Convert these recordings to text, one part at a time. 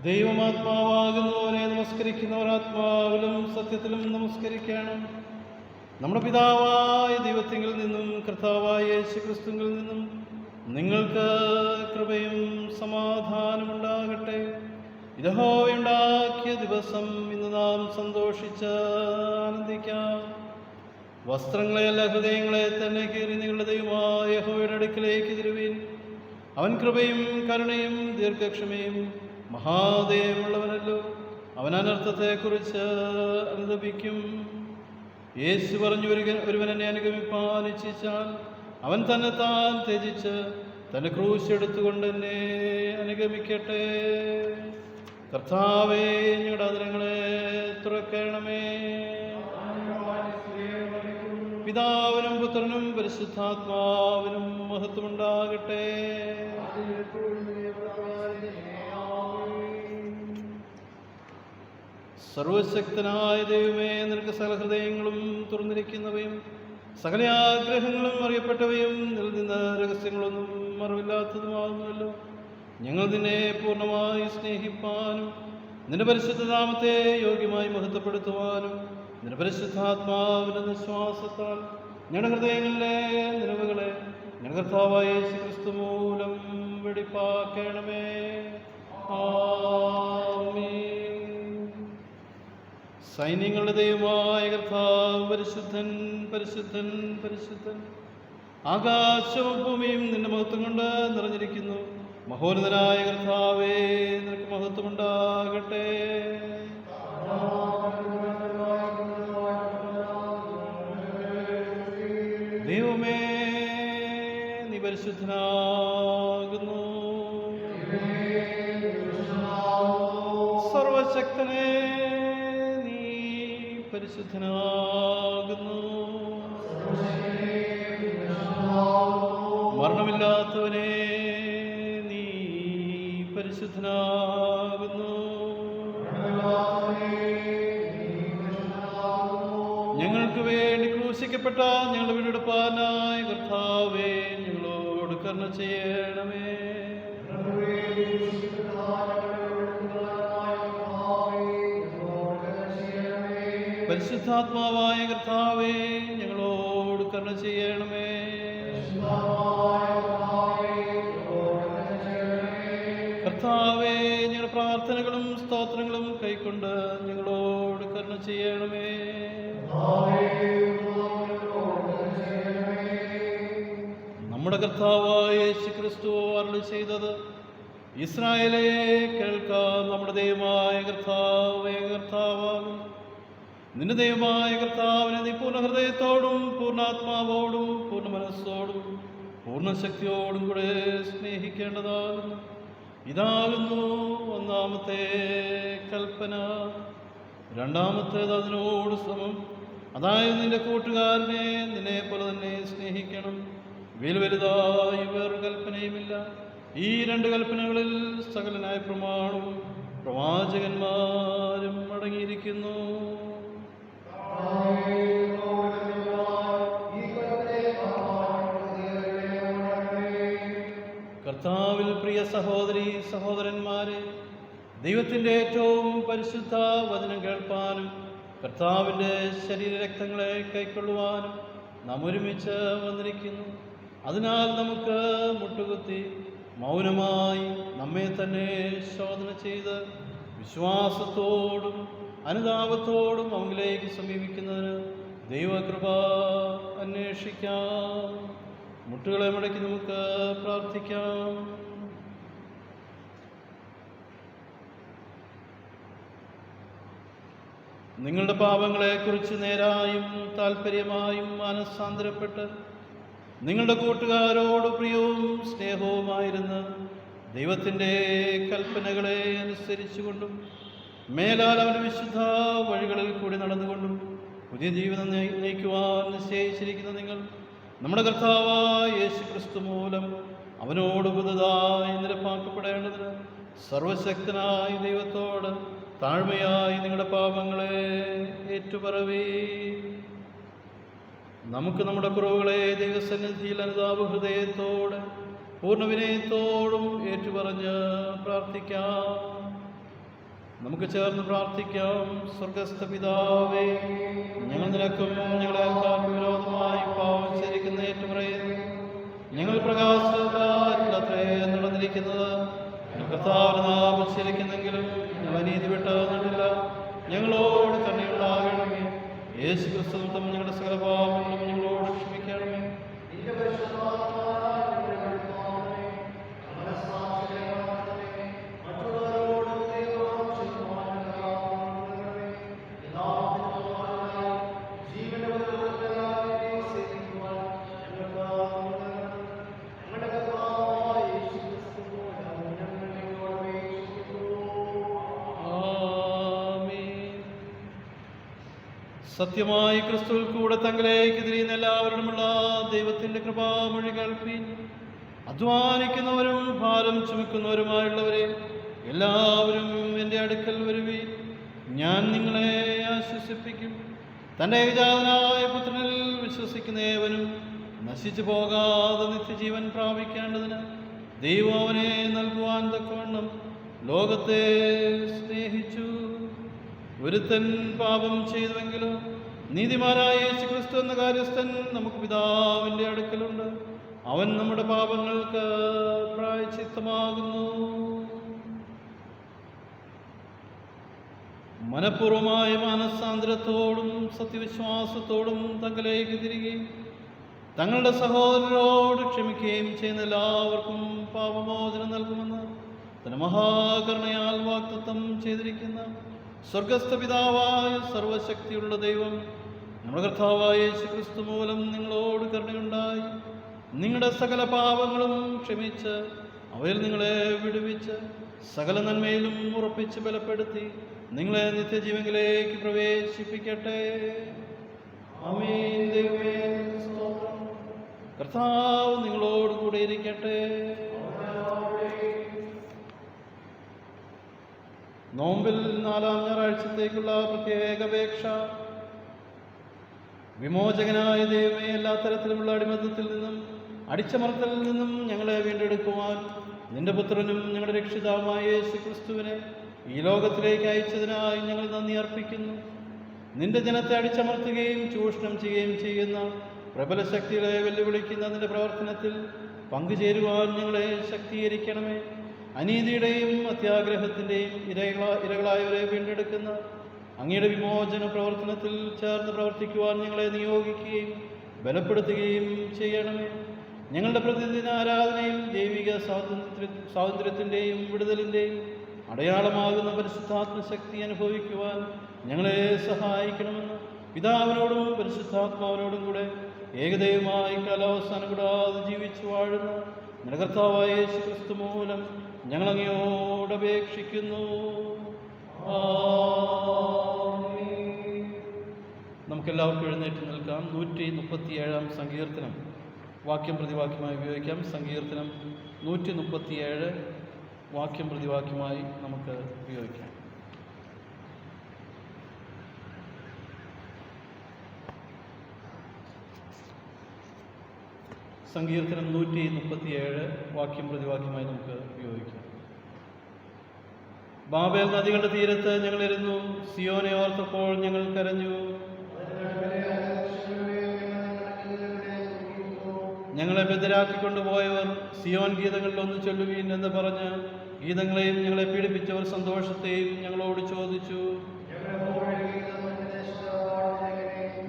ദൈവമാത്മാവാകുന്നവനെ നമസ്കരിക്കുന്നവർ ആത്മാവിലും സത്യത്തിലും നമസ്കരിക്കണം. നമ്മുടെ പിതാവായ ദൈവത്തിങ്കിൽ നിന്നും കർത്താവായ യേശുക്രിസ്തുവിൽ നിന്നും നിങ്ങൾക്ക് കൃപയും സമാധാനമുണ്ടാകട്ടെ. യഹോവയുണ്ടാക്കിയ ദിവസം ഇന്ന് നാം സന്തോഷിച്ച് ആനന്ദിക്കാം. വസ്ത്രങ്ങളെയല്ല ഹൃദയങ്ങളെ തന്നെ കീറി നിങ്ങളുടെ ദൈവമായ യഹോവയുടെ അടുക്കിലേക്ക് തിരുവീൻ. അവൻ കൃപയും കരുണയും ദീർഘക്ഷമയും മഹാദയമുള്ളവനല്ലോ. അവൻ അനർത്ഥത്തെക്കുറിച്ച് അനുതപിക്കും. യേശു പറഞ്ഞു, ഒരുവൻ എന്നെ അനുഗമിപ്പാൻ ഇച്ഛിച്ചാൽ അവൻ തന്നെ താൻ ത്യജിച്ച് തൻ്റെ ക്രൂശ് എടുത്തുകൊണ്ട് എന്നെ അനുഗമിക്കട്ടെ. കർത്താവേ, ഞങ്ങളുടെ അതിരങ്ങളെ തുറക്കണമേ. പിതാവിനും പുത്രനും പരിശുദ്ധാത്മാവിനും മഹത്വമുണ്ടാകട്ടെ. സർവശക്തനായ ദൈവമേ, നിനക്ക് സകല ഹൃദയങ്ങളും തുറന്നിരിക്കുന്നവയും സകല ആഗ്രഹങ്ങളും അറിയപ്പെട്ടവയും നിൽ നിന്ന് രഹസ്യങ്ങളൊന്നും അറിവില്ലാത്തതുമാകുന്നുവല്ലോ. ഞങ്ങൾ നിന്നെ പൂർണ്ണമായി സ്നേഹിപ്പാനും നിന്റെ പരിശുദ്ധ നാമത്തെ യോഗ്യമായി മഹത്വപ്പെടുത്തുവാനും നിന്റെ പരിശുദ്ധാത്മാവിന്റെ നിശ്വാസത്താൽ ഞങ്ങളുടെ ഹൃദയങ്ങളിലെ നിലവുകളെ ഞങ്ങളുടെ കർത്താവായ യേശുക്രിസ്തു മൂലം വെടിപ്പാക്കണമേ. ആമേൻ. സൈന്യങ്ങളുടെ ദൈവമായ കർത്താവ് പരിശുദ്ധൻ, പരിശുദ്ധൻ, പരിശുദ്ധൻ. ആകാശവും ഭൂമിയും നിന്റെ മഹത്വം കൊണ്ട് നിറഞ്ഞിരിക്കുന്നു. മഹോന്നതനായ കർത്താവേ, നിനക്ക് മഹത്വമുണ്ടാകട്ടെ. ദൈവമേ, നീ പരിശുദ്ധനാകുന്നു. സർവശക്തനേ, നീ പരിശുദ്ധനാകുന്നു. മരണമില്ലാത്തവനെ, നീ പരിശുദ്ധനാകുന്നു. ഞങ്ങൾക്ക് വേണ്ടി ക്രൂശിക്കപ്പെട്ട ഞങ്ങളുടെ വീണ്ടെടുപ്പാനായ കർത്താവേ, ഞങ്ങളോട് കരുണ ചെയ്യണമേ. പരിശുദ്ധാത്മാവായ കർത്താവേ, ഞങ്ങളോട് കരുണ ചെയ്യണമേ. കർത്താവേ, ഞങ്ങളുടെ പ്രാർത്ഥനകളും സ്തോത്രങ്ങളും കൈക്കൊണ്ട് ഞങ്ങളോട് കരുണ ചെയ്യണമേ. നമ്മുടെ കർത്താവായ യേശുക്രിസ്തു അരുളി ചെയ്തത്, ഇസ്രായേലേ കേൾക്കാം, നമ്മുടെ ദൈവമായ കർത്താവേ കർത്താവാകും. നിന്റെ ദൈവമായ കർത്താവിനെ നീ പൂർണ്ണ ഹൃദയത്തോടും പൂർണ്ണാത്മാവോടും പൂർണ്ണ മനസ്സോടും പൂർണ്ണ ശക്തിയോടും കൂടെ സ്നേഹിക്കേണ്ടതാകുന്നു. ഇതാകുന്നു ഒന്നാമത്തെ കൽപ്പന. രണ്ടാമത്തേത് അതിനോട് സമം. അതായത് നിന്റെ കൂട്ടുകാരനെ നിന്നെ പോലെ തന്നെ സ്നേഹിക്കണം. വലുതായി വേറൊരു കൽപ്പനയുമില്ല. ഈ രണ്ട് കൽപ്പനകളിൽ സകലനായ പ്രമാണവും പ്രവാചകന്മാരും അടങ്ങിയിരിക്കുന്നു. കർത്താവിൽ പ്രിയ സഹോദരീ സഹോദരന്മാരെ, ദൈവത്തിൻ്റെ ഏറ്റവും പരിശുദ്ധ വചനം കേൾപ്പാനും കർത്താവിൻ്റെ ശരീരരക്തങ്ങളെ കൈക്കൊള്ളുവാനും നാം ഒരുമിച്ച് വന്നിരിക്കുന്നു. അതിനാൽ നമുക്ക് മുട്ടുകുത്തി മൗനമായി നമ്മെ തന്നെ ശോധന ചെയ്ത് വിശ്വാസത്തോടും അനുതാപത്തോടും അവങ്കിലേക്ക് സമീപിക്കുന്നതിന് ദൈവകൃപ അന്വേഷിക്കാം. മുട്ടുകളെ മടക്കി നമുക്ക് പ്രാർത്ഥിക്കാം. നിങ്ങളുടെ പാപങ്ങളെക്കുറിച്ച് നേരായും താല്പര്യമായും മനസ്സാന്തരപ്പെട്ട് നിങ്ങളുടെ കൂട്ടുകാരോട് പ്രിയവും സ്നേഹവുമായിരുന്ന് ദൈവത്തിൻ്റെ കൽപ്പനകളെ അനുസരിച്ചുകൊണ്ടും മേലാൽ അവൻ്റെ വിശുദ്ധ വഴികളിൽ കൂടി നടന്നുകൊണ്ടും പുതിയ ജീവിതം നയിക്കുവാൻ നിശ്ചയിച്ചിരിക്കുന്ന നിങ്ങൾ നമ്മുടെ കർത്താവായ യേശുക്രിസ്തു മൂലം അവനോട് പുതുതായി നിരപ്പാക്കപ്പെടേണ്ടതിന് സർവശക്തനായ ദൈവത്തോട് താഴ്മയായി നിങ്ങളുടെ പാപങ്ങളെ ഏറ്റുപറവീ. നമുക്ക് നമ്മുടെ കുറവുകളെ ദൈവസന്നിധിയിൽ അനുതാപ ഹൃദയത്തോടെ പൂർണ്ണ വിനയത്തോടും ഏറ്റുപറഞ്ഞ് പ്രാർത്ഥിക്കാം. നമുക്ക് ചേർന്ന് പ്രാർത്ഥിക്കാം. സ്വർഗസ്ഥ പിതാവേ, ഞങ്ങൾ നിനക്കും ഞങ്ങളെ അയൽക്കാർക്കും വിരോധമായി പാപം ചെയ്തിരിക്കുന്ന ഏറ്റുപറയുന്നു. ഞങ്ങൾ പ്രകാശത്തിലത്രേ നടന്നിരിക്കുന്നത്. കർത്താവിന്റെ നാമം ഉച്ചരിക്കുന്നെങ്കിലും ഞങ്ങൾ അനീതി വിട്ടുന്നില്ല. ഞങ്ങളോട് തന്നെയുണ്ടാകണമേ. യേശു ക്രിസ്തു നിമിത്തം ഞങ്ങളുടെ സകല പാപങ്ങളും ഞങ്ങളോട് ക്ഷമിക്കണമേ. സത്യമായി ക്രിസ്തുവിൽ കൂടെ തങ്ങളിലേക്ക് തിരിയുന്ന എല്ലാവരോടുമുള്ള ദൈവത്തിൻ്റെ കൃപാമൊഴി കേൾപ്പീൻ. അധ്വാനിക്കുന്നവരും ഭാരം ചുമക്കുന്നവരുമായുള്ളവരെ എല്ലാവരും എൻ്റെ അടുക്കൽ വരുവീൻ, ഞാൻ നിങ്ങളെ ആശ്വസിപ്പിക്കും. തൻ്റെ ഏകജാതനായ പുത്രനിൽ വിശ്വസിക്കുന്ന ഏവനും നശിച്ചു പോകാതെ നിത്യജീവൻ പ്രാപിക്കേണ്ടതിന് ദൈവം അവനെ നൽകുവാൻ തക്കവണ്ണം ലോകത്തെ സ്നേഹിച്ചു. ഒരുത്തൻ പാപം ചെയ്തുവെങ്കിലും നീതിമാനായ യേശു ക്രിസ്തു എന്ന കാര്യസ്ഥൻ നമുക്ക് പിതാവിൻ്റെ അടുക്കലുണ്ട്. അവൻ നമ്മുടെ പാപങ്ങൾക്ക് പ്രായശ്ചിത്തമാകുന്നു. മനഃപൂർവമായ മാനസാന്തരത്തോടും സത്യവിശ്വാസത്തോടും തങ്ങളിലേക്ക് തിരികെയും തങ്ങളുടെ സഹോദരരോട് ക്ഷമിക്കുകയും ചെയ്യുന്ന എല്ലാവർക്കും പാപമോചനം നൽകുമെന്ന് തന്റെ മഹാകരുണയാൽ വാഗ്ദത്തം ചെയ്തിരിക്കുന്ന സ്വർഗസ്ഥ പിതാവായ സർവശക്തിയുള്ള ദൈവം നമ്മുടെ കർത്താവായ യേശു ക്രിസ്തു മൂലം നിങ്ങളോട് കരുണയുണ്ടായി നിങ്ങളുടെ സകല പാപങ്ങളും ക്ഷമിച്ച് അവയിൽ നിങ്ങളെ വിടുവിച്ച് സകല നന്മയിലും ഉറപ്പിച്ച് ബലപ്പെടുത്തി നിങ്ങളെ നിത്യജീവനിലേക്ക് പ്രവേശിപ്പിക്കട്ടെ. ആമേൻ. ദൈവമേ സ്തോത്രം. കർത്താവ് നിങ്ങളോട് കൂടെ ഇരിക്കട്ടെ. നോമ്പിൽ 4-ാം ഞായറാഴ്ചത്തേക്കുള്ള പ്രത്യേക അപേക്ഷ. വിമോചകനായ ദൈവമേ, എല്ലാ തരത്തിലുമുള്ള അടിമത്തത്തിൽ നിന്നും അടിച്ചമർത്തലിൽ നിന്നും ഞങ്ങളെ വീണ്ടെടുക്കുവാൻ നിന്റെ പുത്രനും ഞങ്ങളുടെ രക്ഷിതാവുമായ യേശു ക്രിസ്തുവിനെ ഈ ലോകത്തിലേക്ക് അയച്ചതിനായി ഞങ്ങൾ നന്ദി അർപ്പിക്കുന്നു. നിന്റെ ജനത്തെ അടിച്ചമർത്തുകയും ചൂഷണം ചെയ്യുകയും ചെയ്യുന്ന പ്രബല ശക്തികളെ വെല്ലുവിളിക്കുന്ന നിന്റെ പ്രവർത്തനത്തിൽ പങ്കുചേരുവാൻ ഞങ്ങളെ ശക്തീകരിക്കണമേ. അനീതിയുടെയും അത്യാഗ്രഹത്തിൻ്റെയും ഇരകളായവരെ വീണ്ടെടുക്കുന്ന അങ്ങയുടെ വിമോചന പ്രവർത്തനത്തിൽ ചേർന്ന് പ്രവർത്തിക്കുവാൻ ഞങ്ങളെ നിയോഗിക്കുകയും ബലപ്പെടുത്തുകയും ചെയ്യണമേ. ഞങ്ങളുടെ പ്രതിദിന ആരാധനയിൽ ദൈവിക സ്വാതന്ത്ര്യത്തിൻ്റെയും വിടുതലിൻ്റെയും അടയാളമാകുന്ന പരിശുദ്ധാത്മശക്തി അനുഭവിക്കുവാൻ ഞങ്ങളെ സഹായിക്കണമെന്ന് പിതാവിനോടും പരിശുദ്ധാത്മാവിനോടും കൂടെ ഏകദൈവമായി കാലാവസാനം കൂടാതെ ജീവിച്ചു വാഴുന്ന ഞങ്ങളുടെ കർത്താവായ യേശു ക്രിസ്തു മൂലം ഞങ്ങൾ അങ്ങയോട് അപേക്ഷിക്കുന്നു. നമുക്കെല്ലാവർക്കും എഴുന്നേറ്റ് നിൽക്കാം. 137-ാം സങ്കീർത്തനം വാക്യം പ്രതിവാക്യമായി ഉപയോഗിക്കാം. സങ്കീർത്തനം 137 വാക്യം പ്രതിവാക്യമായി നമുക്ക് ഉപയോഗിക്കാം. സങ്കീർത്തനം 137 വാക്യം പ്രതിവാക്യമായി നമുക്ക് ഉപയോഗിക്കാം. ബാബേൽ നദികളുടെ തീരത്ത് ഞങ്ങളിരുന്നു, സിയോനെ ഓർത്തപ്പോൾ ഞങ്ങൾ കരഞ്ഞു. ഞങ്ങളെ ബദ്ധരാക്കിക്കൊണ്ടുപോയവർ സിയോൻ ഗീതങ്ങളിലൊന്ന് ചൊല്ലുവീൻ എന്ന് പറഞ്ഞ് ഗീതങ്ങളെയും ഞങ്ങളെ പീഡിപ്പിച്ചവർ സന്തോഷത്തെയും ഞങ്ങളോട് ചോദിച്ചു.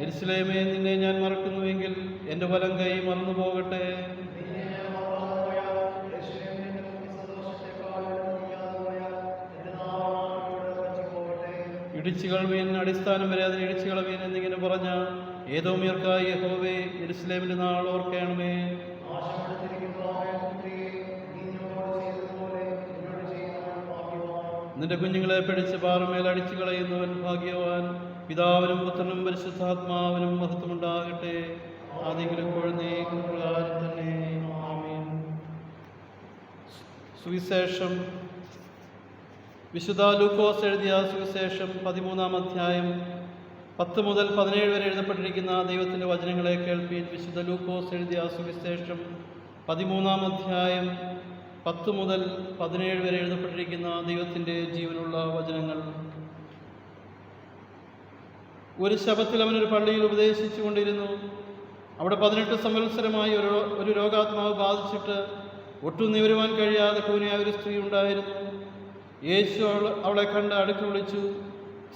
യെരൂശലേമേ, നിന്നെ ഞാൻ മറക്കുന്നുവെങ്കിൽ എൻ്റെ വലം കൈ മറന്നു പോകട്ടെ. ഇടിച്ചുകളവീൻ, അടിസ്ഥാനം വരെ അതിന് ഇടിച്ചുകളവീൻ എന്നിങ്ങനെ പറഞ്ഞ ഏദോമ്യർക്കായി യഹോവേ, യെരൂശലേമിന്റെ നാൾ ഓർക്കണമേ. നിന്റെ കുഞ്ഞുങ്ങളെ പിടിച്ച് പാറമേൽ അടിച്ചു കളയുന്നവൻ ഭാഗ്യവാൻ. പിതാവിനും പുത്രനും പരിശുദ്ധാത്മാവിനും മഹത്വമുണ്ടാകട്ടെ, ആദിയിലും ഇപ്പോഴും പ്രകാരം തന്നെ. ആമേൻ. സുവിശേഷം വിശുദ്ധ ലൂക്കോസ് എഴുതിയ സുവിശേഷം 13-ാം അധ്യായം 10 മുതൽ 17 വരെ എഴുതപ്പെട്ടിരിക്കുന്ന ദൈവത്തിൻ്റെ വചനങ്ങളെ കേൾപ്പീൻ. വിശുദ്ധ ലൂക്കോസ് എഴുതിയ സുവിശേഷം 13-ാം അധ്യായം 10 മുതൽ 17 വരെ എഴുതപ്പെട്ടിരിക്കുന്ന ദൈവത്തിൻ്റെ ജീവനുള്ള വചനങ്ങൾ. ഒരു ശബത്തിൽ അവനൊരു പള്ളിയിൽ ഉപദേശിച്ചു കൊണ്ടിരുന്നു. അവിടെ 18 സംവത്സരമായി ഒരു രോഗാത്മാവ് ബാധിച്ചിട്ട് ഒട്ടും നിവരുവാൻ കഴിയാതെ കൂനിയായ ഒരു സ്ത്രീ ഉണ്ടായിരുന്നു. യേശു അവളെ കണ്ട് അടുത്ത് വിളിച്ചു.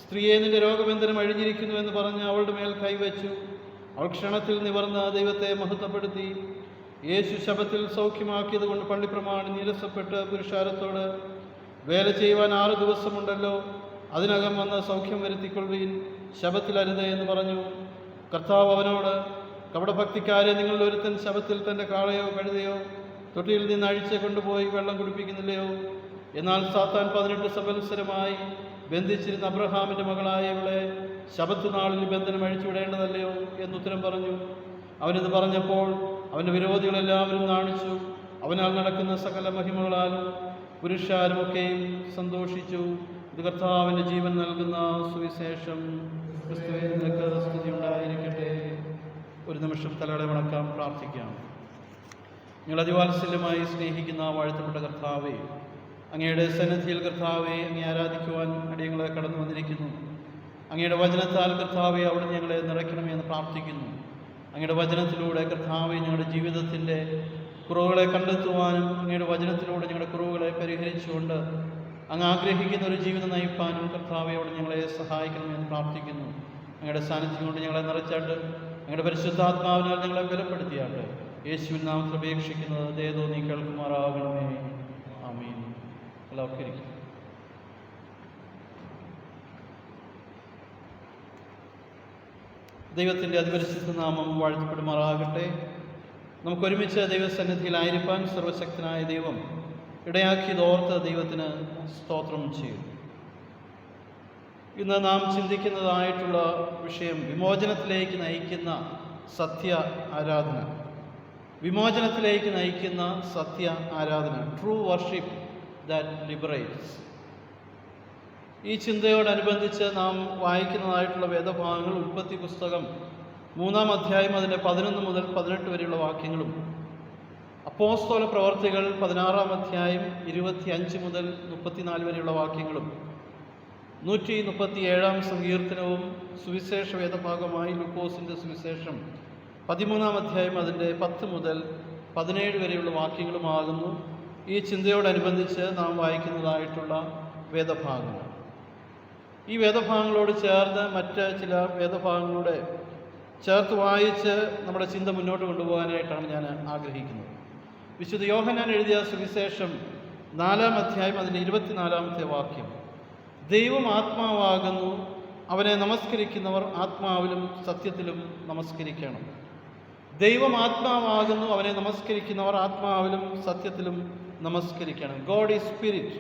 സ്ത്രീയെ, നിന്റെ രോഗബന്ധനം അഴിഞ്ഞിരിക്കുന്നു എന്ന് പറഞ്ഞ് അവളുടെ മേൽ കൈവച്ചു. അവൾ ക്ഷണത്തിൽ നിവർന്ന് ദൈവത്തെ മഹത്വപ്പെടുത്തി. യേശു ശബത്തിൽ സൗഖ്യമാക്കിയത് കൊണ്ട് പള്ളിപ്രമാണി നീരസപ്പെട്ട് പുരുഷാരത്തോട്, വേല ചെയ്യുവാൻ 6 ദിവസമുണ്ടല്ലോ, അതിനകം വന്ന് സൗഖ്യം വരുത്തിക്കൊള്ളുവീൻ, ശബത്തിൽ അരുത് എന്ന് പറഞ്ഞു. കർത്താവ് അവനോട്, കപടഭക്തിക്കാരെ, നിങ്ങളിൽ ഒരുത്തൻ ശബത്തിൽ തൻ്റെ കാളയോ കഴുതയോ തൊട്ടിയിൽ നിന്ന് അഴിച്ച് കൊണ്ടുപോയി വെള്ളം കുടിപ്പിക്കുന്നില്ലയോ? എന്നാൽ സാത്താൻ 18 സംവത്സരമായി ബന്ധിച്ചിരുന്ന അബ്രഹാമിൻ്റെ മകളായ ഇവളെ ശബത്ത് നാളിൽ ബന്ധനം അഴിച്ചുവിടേണ്ടതല്ലയോ എന്നുത്തരം പറഞ്ഞു. അവനിത് പറഞ്ഞപ്പോൾ അവൻ്റെ വിരോധികളെല്ലാവരും നാണിച്ചു. അവനാൽ നടക്കുന്ന സകല മഹിമകളാലും പുരുഷാരുമൊക്കെയും സന്തോഷിച്ചു. ഇത് കർത്താവിൻ്റെ ജീവൻ നൽകുന്ന സുവിശേഷം. ക്രിസ്തുവേ, നിനക്ക് സ്തുതി ഉണ്ടായിരിക്കട്ടെ. ഒരു നിമിഷം തലയുടെ വണക്കാം, പ്രാർത്ഥിക്കാം. നിങ്ങൾ അതിവാത്സല്യമായി സ്നേഹിക്കുന്ന വാഴ്ത്തപ്പെട്ട കർത്താവേ, അങ്ങയുടെ സന്നിധിയിൽ കർത്താവെ അങ്ങേ ആരാധിക്കുവാൻ അടിയങ്ങളെ കടന്നു വന്നിരിക്കുന്നു. അങ്ങയുടെ വചനത്താൽ കർത്താവെ അവിടുന്ന് ഞങ്ങളെ നിറയ്ക്കണമെന്ന് പ്രാർത്ഥിക്കുന്നു. അങ്ങയുടെ വചനത്തിലൂടെ കർത്താവെ ഞങ്ങളുടെ ജീവിതത്തിൻ്റെ കുറവുകളെ കണ്ടെത്തുവാനും അങ്ങയുടെ വചനത്തിലൂടെ ഞങ്ങളുടെ കുറവുകളെ പരിഹരിച്ചുകൊണ്ട് അങ്ങ് ആഗ്രഹിക്കുന്ന ഒരു ജീവിതം നയിപ്പാനും കർത്താവെ അവിടെ ഞങ്ങളെ സഹായിക്കണമെന്ന് പ്രാർത്ഥിക്കുന്നു. അങ്ങയുടെ സാന്നിധ്യം കൊണ്ട് ഞങ്ങളെ നിറച്ചാട്ട് അങ്ങയുടെ പരിശുദ്ധാത്മാവിനാൽ ഞങ്ങളെ ബലപ്പെടുത്തിയാട്ട് യേശുവിൻ നാമത്തിൽ അപേക്ഷിക്കുന്നത് ദയതോ നീ കേൾക്കുമാറാകണമേ. ആമീൻ. എല്ലാവർക്കും ഇരിക്കും. ദൈവത്തിൻ്റെ അതിപരിശുദ്ധ നാമം വാഴ്ത്തപ്പെടുമാറാകട്ടെ. നമുക്കൊരുമിച്ച് ദൈവസന്നിധിയിലായിരിക്കാൻ സർവശക്തനായ ദൈവം ഇടയാക്കിയതോർത്ത് ദൈവത്തിന് സ്തോത്രം ചെയ്യും. ഇന്ന് നാം ചിന്തിക്കുന്നതായിട്ടുള്ള വിഷയം വിമോചനത്തിലേക്ക് നയിക്കുന്ന സത്യ ആരാധന. വിമോചനത്തിലേക്ക് നയിക്കുന്ന സത്യ ആരാധന, ട്രൂ വർഷിപ്പ് ദാറ്റ് ലിബറേറ്റ്സ്. ഈ ചിന്തയോടനുബന്ധിച്ച് നാം വായിക്കുന്നതായിട്ടുള്ള വേദഭാഗങ്ങൾ ഉൽപ്പത്തി പുസ്തകം 3-ാം അധ്യായം അതിൻ്റെ 11 മുതൽ 18 വരെയുള്ള വാക്യങ്ങളും, അപ്പോസ്തല പ്രവർത്തികൾ 16-ാം അധ്യായം 25 മുതൽ 34 വരെയുള്ള വാക്യങ്ങളും, 137-ാം സങ്കീർത്തനവും സുവിശേഷ വേദഭാഗമായി ലൂക്കോസിൻ്റെ സുവിശേഷം 13-ാം അധ്യായം അതിൻ്റെ 10 മുതൽ 17 വരെയുള്ള വാക്യങ്ങളുമാകുന്നു ഈ ചിന്തയോടനുബന്ധിച്ച് നാം വായിക്കുന്നതായിട്ടുള്ള വേദഭാഗങ്ങൾ. ഈ വേദഭാഗങ്ങളോട് ചേർന്ന് മറ്റ് ചില വേദഭാഗങ്ങളുടെ ചേർത്ത് വായിച്ച് നമ്മുടെ ചിന്ത മുന്നോട്ട് കൊണ്ടുപോകാനായിട്ടാണ് ഞാൻ ആഗ്രഹിക്കുന്നത്. വിശുദ്ധ യോഹന്നാൻ എഴുതിയ സുവിശേഷം 4-ാം അധ്യായം അതിൻ്റെ 24-ാമത്തെ വാക്യം, ദൈവം ആത്മാവാകുന്നു, അവനെ നമസ്കരിക്കുന്നവർ ആത്മാവിലും സത്യത്തിലും നമസ്കരിക്കണം. ദൈവം ആത്മാവാകുന്നു, അവനെ നമസ്കരിക്കുന്നവർ ആത്മാവിലും സത്യത്തിലും നമസ്കരിക്കണം. God is spirit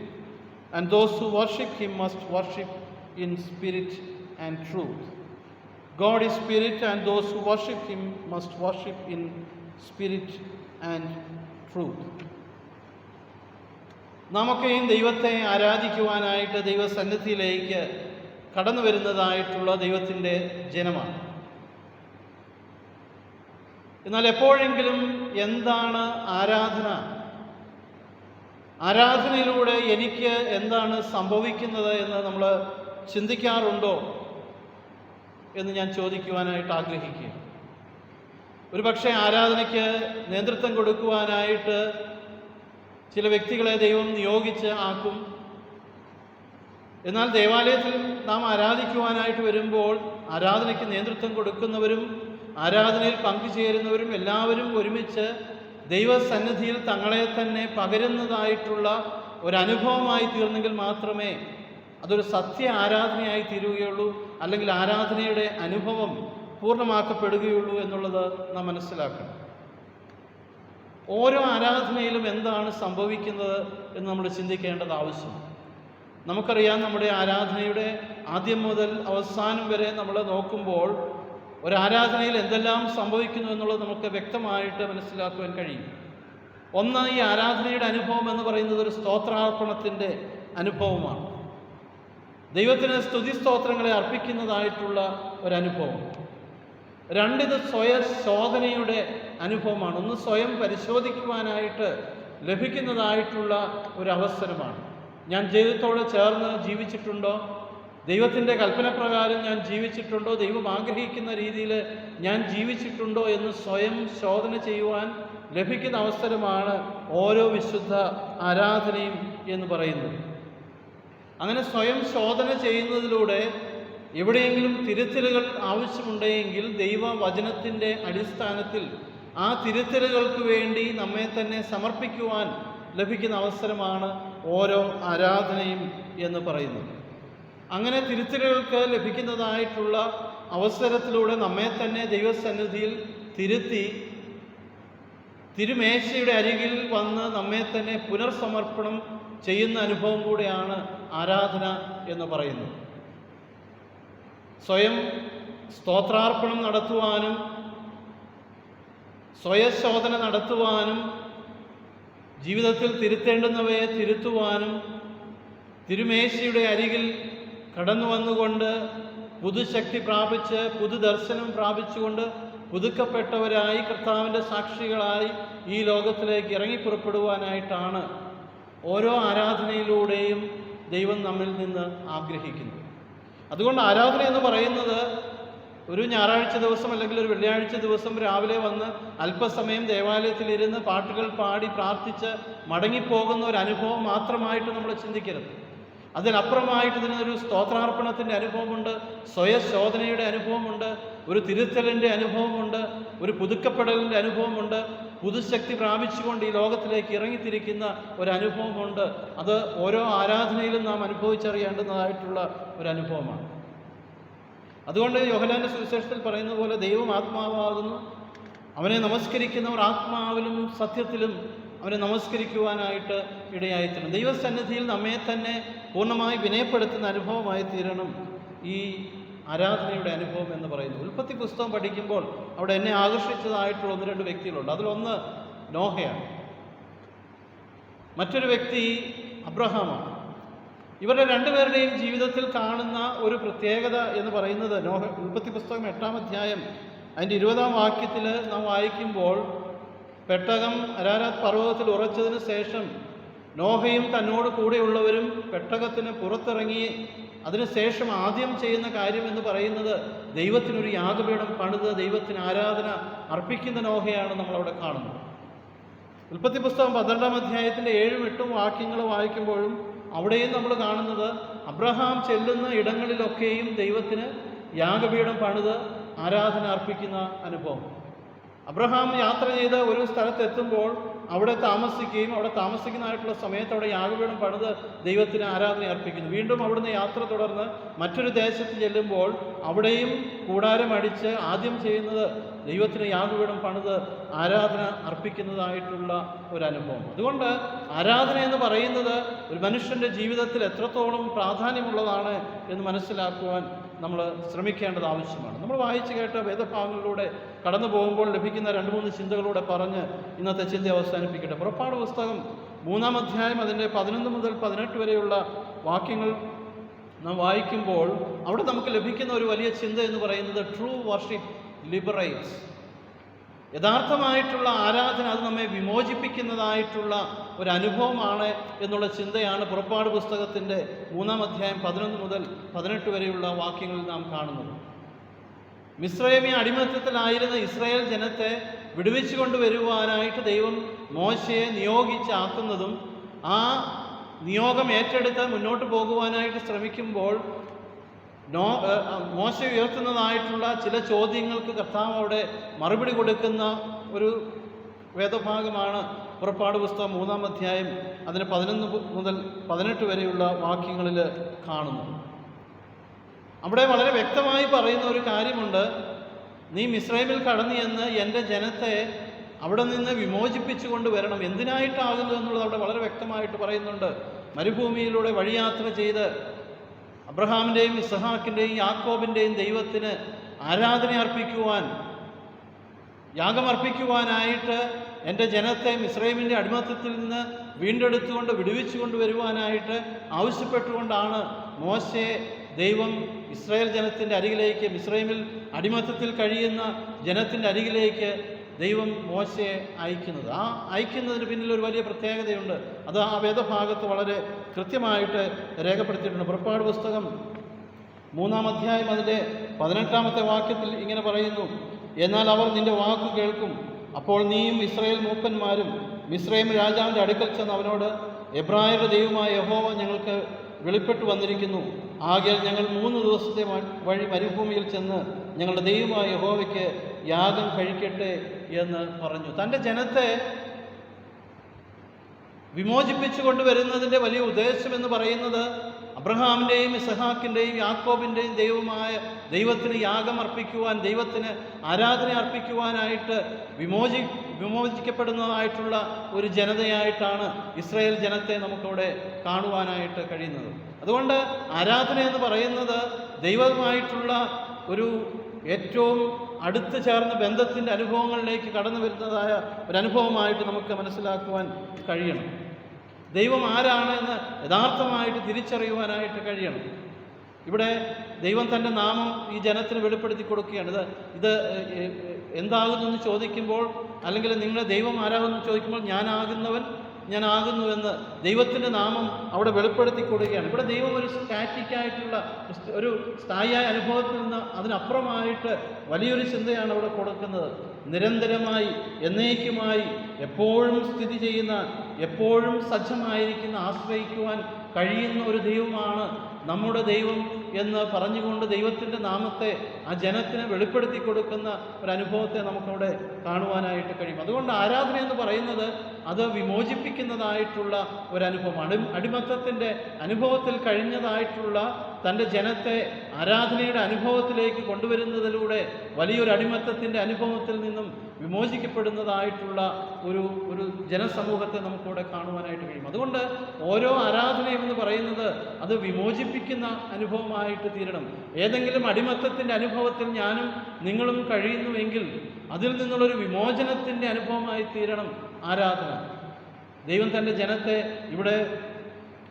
and those who worship him must worship in spirit and truth. God is spirit and those who worship him must worship in spirit and truth. നമുക്കെയും ദൈവത്തെ ആരാധിക്കുവാനായിട്ട് ദൈവസന്നിധിയിലേക്ക് കടന്നു വരുന്നതായിട്ടുള്ള ദൈവത്തിൻ്റെ ജനമാണ്. എന്നാൽ എപ്പോഴെങ്കിലും എന്താണ് ആരാധന, ആരാധനയിലൂടെ എനിക്ക് എന്താണ് സംഭവിക്കുന്നത് എന്ന് നമ്മൾ ചിന്തിക്കാറുണ്ടോ എന്ന് ഞാൻ ചോദിക്കുവാനായിട്ട് ആഗ്രഹിക്കുക. ഒരു പക്ഷേ ആരാധനയ്ക്ക് നേതൃത്വം കൊടുക്കുവാനായിട്ട് ചില വ്യക്തികളെ ദൈവം നിയോഗിച്ച് ആക്കും. എന്നാൽ ദേവാലയത്തിൽ നാം ആരാധിക്കുവാനായിട്ട് വരുമ്പോൾ ആരാധനയ്ക്ക് നേതൃത്വം കൊടുക്കുന്നവരും ആരാധനയിൽ പങ്കുചേരുന്നവരും എല്ലാവരും ഒരുമിച്ച് ദൈവസന്നിധിയിൽ തങ്ങളെ തന്നെ പകരുന്നതായിട്ടുള്ള ഒരനുഭവമായി തീർന്നെങ്കിൽ മാത്രമേ അതൊരു സത്യ ആരാധനയായി തീരുകയുള്ളൂ, അല്ലെങ്കിൽ ആരാധനയുടെ അനുഭവം പൂർണ്ണമാക്കപ്പെടുകയുള്ളൂ എന്നുള്ളത് നാം മനസ്സിലാക്കണം. ഓരോ ആരാധനയിലും എന്താണ് സംഭവിക്കുന്നത് എന്ന് നമ്മൾ ചിന്തിക്കേണ്ടത് ആവശ്യം. നമുക്കറിയാം, നമ്മുടെ ആരാധനയുടെ ആദ്യം മുതൽ അവസാനം വരെ നമ്മൾ നോക്കുമ്പോൾ ഒരാരാധനയിൽ എന്തെല്ലാം സംഭവിക്കുന്നു എന്നുള്ളത് നമുക്ക് വ്യക്തമായിട്ട് മനസ്സിലാക്കുവാൻ കഴിയും. ഒന്ന്, ഈ ആരാധനയുടെ അനുഭവം എന്ന് പറയുന്നത് ഒരു സ്തോത്രാർപ്പണത്തിൻ്റെ അനുഭവമാണ്. ദൈവത്തിന് സ്തുതിസ്തോത്രങ്ങളെ അർപ്പിക്കുന്നതായിട്ടുള്ള ഒരനുഭവം. രണ്ട്, ഇത് സ്വയം ശോധനയുടെ അനുഭവമാണ്. ഒന്ന്, സ്വയം പരിശോധിക്കുവാനായിട്ട് ലഭിക്കുന്നതായിട്ടുള്ള ഒരവസരമാണ്. ഞാൻ ദൈവത്തോട് ചേർന്ന് ജീവിച്ചിട്ടുണ്ടോ? ദൈവത്തിൻ്റെ കൽപ്പനപ്രകാരം ഞാൻ ജീവിച്ചിട്ടുണ്ടോ? ദൈവം ആഗ്രഹിക്കുന്ന രീതിയിൽ ഞാൻ ജീവിച്ചിട്ടുണ്ടോ എന്ന് സ്വയം ശോധന ചെയ്യുവാൻ ലഭിക്കുന്ന അവസരമാണ് ഓരോ വിശുദ്ധ ആരാധനയും എന്ന് പറയുന്നത്. അങ്ങനെ സ്വയം ശോധന ചെയ്യുന്നതിലൂടെ എവിടെയെങ്കിലും തിരുത്തലുകൾ ആവശ്യമുണ്ടെങ്കിൽ ദൈവവചനത്തിൻ്റെ അടിസ്ഥാനത്തിൽ ആ തിരുത്തലുകൾക്ക് വേണ്ടി നമ്മെ തന്നെ സമർപ്പിക്കുവാൻ ലഭിക്കുന്ന അവസരമാണ് ഓരോ ആരാധനയും എന്ന് പറയുന്നത്. അങ്ങനെ തിരുത്തലുകൾക്ക് ലഭിക്കുന്നതായിട്ടുള്ള അവസരത്തിലൂടെ നമ്മെ തന്നെ ദൈവസന്നിധിയിൽ തിരുത്തി തിരുമേശയുടെ അരികിൽ വന്ന് നമ്മെ തന്നെ പുനർസമർപ്പണം ചെയ്യുന്ന അനുഭവം കൂടെയാണ് ആരാധന എന്ന് പറയുന്നത്. സ്വയം സ്തോത്രാർപ്പണം നടത്തുവാനും സ്വയശോധന നടത്തുവാനും ജീവിതത്തിൽ തിരുത്തേണ്ടുന്നവയെ തിരുത്തുവാനും തിരുമേശയുടെ അരികിൽ കടന്നു വന്നുകൊണ്ട് പുതുശക്തി പ്രാപിച്ച് പുതുദർശനം പ്രാപിച്ചുകൊണ്ട് പുതുക്കപ്പെട്ടവരായി കർത്താവിൻ്റെ സാക്ഷികളായി ഈ ലോകത്തിലേക്ക് ഇറങ്ങിപ്പുറപ്പെടുവാനായിട്ടാണ് ഓരോ ആരാധനയിലൂടെയും ദൈവം നമ്മിൽ നിന്ന് ആഗ്രഹിക്കുന്നത്. അതുകൊണ്ട് ആരാധന എന്ന് പറയുന്നത് ഒരു ഞായറാഴ്ച ദിവസം അല്ലെങ്കിൽ ഒരു വെള്ളിയാഴ്ച ദിവസം രാവിലെ വന്ന് അല്പസമയം ദേവാലയത്തിലിരുന്ന് പാട്ടുകൾ പാടി പ്രാർത്ഥിച്ച് മടങ്ങിപ്പോകുന്ന ഒരു അനുഭവം മാത്രമായിട്ട് നമ്മൾ ചിന്തിക്കരുത്. അതിനപ്പുറമായിട്ട് ഇതിനൊരു സ്തോത്രാർപ്പണത്തിൻ്റെ അനുഭവമുണ്ട്, സ്വയശോധനയുടെ അനുഭവമുണ്ട്, ഒരു തിരുത്തലിൻ്റെ അനുഭവമുണ്ട്, ഒരു പുതുക്കപ്പെടലിൻ്റെ അനുഭവമുണ്ട്, പുതുശക്തി പ്രാപിച്ചുകൊണ്ട് ഈ ലോകത്തിലേക്ക് ഇറങ്ങിത്തിരിക്കുന്ന ഒരു അനുഭവമുണ്ട്. അത് ഓരോ ആരാധനയിലും നാം അനുഭവിച്ചറിയേണ്ടുന്നതായിട്ടുള്ള ഒരു അനുഭവമാണ്. അതുകൊണ്ട് യോഹന്നാന്റെ സുവിശേഷത്തിൽ പറയുന്ന പോലെ ദൈവം ആത്മാവാകുന്നു, അവനെ നമസ്കരിക്കുന്നവർ ആത്മാവിലും സത്യത്തിലും അവനെ നമസ്കരിക്കുവാനായിട്ട് ഇടയായിത്തീരണം. ദൈവസന്നിധിയിൽ നമ്മെ തന്നെ പൂർണ്ണമായി വിനയപ്പെടുത്തുന്ന അനുഭവമായി തീരണം ഈ ആരാധനയുടെ അനുഭവം എന്ന് പറയുന്നത്. ഉൽപ്പത്തി പുസ്തകം പഠിക്കുമ്പോൾ അവിടെ എന്നെ ആകർഷിച്ചതായിട്ടുള്ള 1-2 വ്യക്തികളുണ്ട്. അതിലൊന്ന് നോഹയാണ്, മറ്റൊരു വ്യക്തി അബ്രഹാമാണ്. ഇവരുടെ രണ്ടുപേരുടെയും ജീവിതത്തിൽ കാണുന്ന ഒരു പ്രത്യേകത എന്ന് പറയുന്നത് ഉൽപ്പത്തി പുസ്തകം 8-ാം അധ്യായം അതിൻ്റെ 20-ാം വാക്യത്തിൽ നാം വായിക്കുമ്പോൾ, പെട്ടകം അരാരാത്ത് പർവ്വതത്തിൽ ഉറച്ചതിന് ശേഷം നോഹയും തന്നോട് കൂടെയുള്ളവരും പെട്ടകത്തിന് പുറത്തിറങ്ങി അതിനുശേഷം ആദ്യം ചെയ്യുന്ന കാര്യം എന്ന് പറയുന്നത് ദൈവത്തിനൊരു യാഗപീഠം പണിത് ദൈവത്തിന് ആരാധന അർപ്പിക്കുന്ന നോഹയാണ് നമ്മളവിടെ കാണുന്നത്. ഉൽപ്പത്തി പുസ്തകം 12-ാം അധ്യായത്തിൻ്റെ 7-ഉം 8-ഉം വാക്യങ്ങൾ വായിക്കുമ്പോഴും അവിടെയും നമ്മൾ കാണുന്നത് അബ്രഹാം ചെല്ലുന്ന ഇടങ്ങളിലൊക്കെയും ദൈവത്തിന് യാഗപീഠം പണിത് ആരാധന അർപ്പിക്കുന്ന അനുഭവം. അബ്രഹാം യാത്ര ചെയ്ത് ഒരു സ്ഥലത്തെത്തുമ്പോൾ അവിടെ താമസിക്കുകയും അവിടെ താമസിക്കുന്നതായിട്ടുള്ള സമയത്ത് അവിടെ യാഗപീഠം പണിത് ദൈവത്തിന് ആരാധന അർപ്പിക്കുന്നു. വീണ്ടും അവിടുന്ന് യാത്ര തുടർന്ന് മറ്റൊരു ദേശത്ത് ചെല്ലുമ്പോൾ അവിടെയും കൂടാരം അടിച്ച് ആദ്യം ചെയ്യുന്നത് ദൈവത്തിന് യാഗപീഠം പണിത് ആരാധന അർപ്പിക്കുന്നതായിട്ടുള്ള ഒരനുഭവം. അതുകൊണ്ട് ആരാധന എന്ന് പറയുന്നത് ഒരു മനുഷ്യൻ്റെ ജീവിതത്തിൽ എത്രത്തോളം പ്രാധാന്യമുള്ളതാണ് എന്ന് മനസ്സിലാക്കുവാൻ നമ്മൾ ശ്രമിക്കേണ്ടത് ആവശ്യമാണ്. നമ്മൾ വായിച്ചു കേട്ട വേദഭാഗങ്ങളിലൂടെ കടന്നു പോകുമ്പോൾ ലഭിക്കുന്ന 2-3 ചിന്തകളൂടെ പറഞ്ഞ് ഇന്നത്തെ ചിന്ത അവസാനിപ്പിക്കട്ടെ. പുറപ്പാട് പുസ്തകം 3-ാം അധ്യായം അതിൻ്റെ 11 മുതൽ 18 വരെയുള്ള വാക്യങ്ങൾ നാം വായിക്കുമ്പോൾ അവിടെ നമുക്ക് ലഭിക്കുന്ന ഒരു വലിയ ചിന്ത എന്ന് പറയുന്നത് ട്രൂ വർഷിപ്പ് ലിബറേറ്റ്സ്. യഥാർത്ഥമായിട്ടുള്ള ആരാധന അത് നമ്മെ വിമോചിപ്പിക്കുന്നതായിട്ടുള്ള ഒരു അനുഭവമാണ് എന്നുള്ള ചിന്തയാണ് പുറപ്പാട് പുസ്തകത്തിൻ്റെ 3-ാം അധ്യായം 11 മുതൽ 18 വരെയുള്ള വാക്യങ്ങളിൽ നാം കാണുന്നത്. മിസ്രൈമി അടിമത്തത്തിലായിരുന്ന ഇസ്രായേൽ ജനത്തെ വിടുവിച്ചു കൊണ്ടുവരുവാനായിട്ട് ദൈവം മോശയെ നിയോഗിച്ചാക്കുന്നതും ആ നിയോഗം ഏറ്റെടുത്ത് മുന്നോട്ട് പോകുവാനായിട്ട് ശ്രമിക്കുമ്പോൾ മോശ ഉയർത്തുന്നതായിട്ടുള്ള ചില ചോദ്യങ്ങൾക്ക് കർത്താവ് അവിടെ മറുപടി കൊടുക്കുന്ന ഒരു വേദഭാഗമാണ് പുറപ്പാട് പുസ്തകം 3-ാം അധ്യായം അതിന് 11 മുതൽ 18 വരെയുള്ള വാക്യങ്ങളിൽ കാണുന്നു. അവിടെ വളരെ വ്യക്തമായി പറയുന്ന ഒരു കാര്യമുണ്ട്. നീ മിസ്രൈമിൽ കടന്നു ചെന്ന് എൻ്റെ ജനത്തെ അവിടെ നിന്ന് വിമോചിപ്പിച്ചു കൊണ്ടുവരണം. എന്തിനായിട്ടാകുന്നു എന്നുള്ളത് അവിടെ വളരെ വ്യക്തമായിട്ട് പറയുന്നുണ്ട്. മരുഭൂമിയിലൂടെ വഴിയാത്ര ചെയ്ത് അബ്രഹാമിൻ്റെയും ഇസ്ഹാക്കിൻ്റെയും യാക്കോബിൻ്റെയും ദൈവത്തിന് ആരാധന അർപ്പിക്കുവാൻ, യാഗമർപ്പിക്കുവാനായിട്ട് എൻ്റെ ജനത്തെ മിസ്രൈമിൻ്റെ അടിമത്തത്തിൽ നിന്ന് വീണ്ടെടുത്തുകൊണ്ട് വിടുവിച്ചു കൊണ്ടുവരുവാനായിട്ട് ആവശ്യപ്പെട്ടുകൊണ്ടാണ് മോശയെ ദൈവം ഇസ്രായേൽ ജനത്തിൻ്റെ അരികിലേക്ക്, മിസ്രൈമിൽ അടിമത്തത്തിൽ കഴിയുന്ന ജനത്തിൻ്റെ അരികിലേക്ക് ദൈവം മോശയെ അയക്കുന്നത്. ആ അയക്കുന്നതിന് പിന്നിൽ ഒരു വലിയ പ്രത്യേകതയുണ്ട്. അത് ആ വേദഭാഗത്ത് വളരെ കൃത്യമായിട്ട് രേഖപ്പെടുത്തിയിട്ടുണ്ട്. പുറപ്പാട് പുസ്തകം 3-ാം അധ്യായം അതിൻ്റെ 18-ാമത്തെ വാക്യത്തിൽ ഇങ്ങനെ പറയുന്നു: എന്നാൽ അവർ നിന്റെ വാക്ക് കേൾക്കും. അപ്പോൾ നീയും ഇസ്രായേൽ മൂപ്പന്മാരും മിസ്രയീം രാജാവിൻ്റെ അടുക്കൽ ചെന്ന് അവനോട്, എബ്രായരുടെ ദൈവമായ യഹോവ ഞങ്ങൾക്ക് വെളിപ്പെട്ടു വന്നിരിക്കുന്നു. ആകയാൽ ഞങ്ങൾ 3 ദിവസത്തെ വഴി മരുഭൂമിയിൽ ചെന്ന് ഞങ്ങളുടെ ദൈവമായ യഹോവയ്ക്ക് യാഗം കഴിക്കട്ടെ എന്ന് പറഞ്ഞു. തൻ്റെ ജനത്തെ വിമോചിപ്പിച്ചു കൊണ്ടുവരുന്നതിൻ്റെ വലിയ ഉദ്ദേശമെന്ന് പറയുന്നത് അബ്രഹാമിൻ്റെയും ഇസഹാക്കിൻ്റെയും യാക്കോബിൻ്റെയും ദൈവമായ ദൈവത്തിന് യാഗം അർപ്പിക്കുവാൻ, ദൈവത്തിന് ആരാധന അർപ്പിക്കുവാനായിട്ട് വിമോചിക്കപ്പെടുന്നതായിട്ടുള്ള ഒരു ജനതയായിട്ടാണ് ഇസ്രായേൽ ജനത്തെ നമുക്കവിടെ കാണുവാനായിട്ട് കഴിയുന്നത്. അതുകൊണ്ട് ആരാധന എന്ന് പറയുന്നത് ദൈവവുമായിട്ടുള്ള ഒരു ഏറ്റവും അടുത്ത് ചേർന്ന ബന്ധത്തിൻ്റെ അനുഭവങ്ങളിലേക്ക് കടന്നു വരുന്നതായ ഒരനുഭവമായിട്ട് നമുക്ക് മനസ്സിലാക്കുവാൻ കഴിയണം. ദൈവം ആരാണ് എന്ന് യഥാർത്ഥമായിട്ട് തിരിച്ചറിയുവാനായിട്ട് കഴിയണം. ഇവിടെ ദൈവം തൻ്റെ നാമം ഈ ജനത്തിന് വെളിപ്പെടുത്തി കൊടുക്കുകയാണ്. ഇത് എന്താകുന്നു എന്ന് ചോദിക്കുമ്പോൾ, അല്ലെങ്കിൽ നിങ്ങളെ ദൈവം ആരാകുന്നു ചോദിക്കുമ്പോൾ, ഞാനാകുന്നുവെന്ന് ദൈവത്തിൻ്റെ നാമം അവിടെ വെളിപ്പെടുത്തി കൊടുക്കുകയാണ്. ഇവിടെ ദൈവം ഒരു സ്റ്റാറ്റിക്കായിട്ടുള്ള ഒരു സ്ഥായിയായ അനുഭവത്തിൽ നിന്ന് അതിനപ്പുറമായിട്ട് വലിയൊരു ചിന്തയാണ് അവിടെ കൊടുക്കുന്നത്. നിരന്തരമായി, എന്നേക്കുമായി, എപ്പോഴും സ്ഥിതി ചെയ്യുന്ന, എപ്പോഴും സജ്ജമായിരിക്കുന്ന, ആശ്രയിക്കുവാൻ കഴിയുന്ന ഒരു ദൈവമാണ് നമ്മുടെ ദൈവം എന്ന് പറഞ്ഞുകൊണ്ട് ദൈവത്തിൻ്റെ നാമത്തെ ആ ജനത്തിന് വെളിപ്പെടുത്തി കൊടുക്കുന്ന ഒരനുഭവത്തെ നമുക്കവിടെ കാണുവാനായിട്ട് കഴിയും. അതുകൊണ്ട് ആരാധന എന്ന് പറയുന്നത് അത് വിമോചിപ്പിക്കുന്നതായിട്ടുള്ള ഒരനുഭവമാണ്. അടിമത്തത്തിൻ്റെ അനുഭവത്തിൽ കഴിഞ്ഞതായിട്ടുള്ള തൻ്റെ ജനത്തെ ആരാധനയുടെ അനുഭവത്തിലേക്ക് കൊണ്ടുവരുന്നതിലൂടെ വലിയൊരു അടിമത്തത്തിൻ്റെ അനുഭവത്തിൽ നിന്നും വിമോചിക്കപ്പെടുന്നതായിട്ടുള്ള ഒരു ജനസമൂഹത്തെ നമുക്കിവിടെ കാണുവാനായിട്ട് കഴിയും. അതുകൊണ്ട് ഓരോ ആരാധനയും എന്ന് പറയുന്നത് അത് വിമോചിപ്പിക്കുന്ന അനുഭവമായിട്ട് തീരണം. ഏതെങ്കിലും അടിമത്തത്തിൻ്റെ അനുഭവത്തിൽ ഞാനും നിങ്ങളും കഴിയുന്നുവെങ്കിൽ അതിൽ നിന്നുള്ളൊരു വിമോചനത്തിൻ്റെ അനുഭവമായി തീരണം ആരാധന. ദൈവം തൻ്റെ ജനത്തെ ഇവിടെ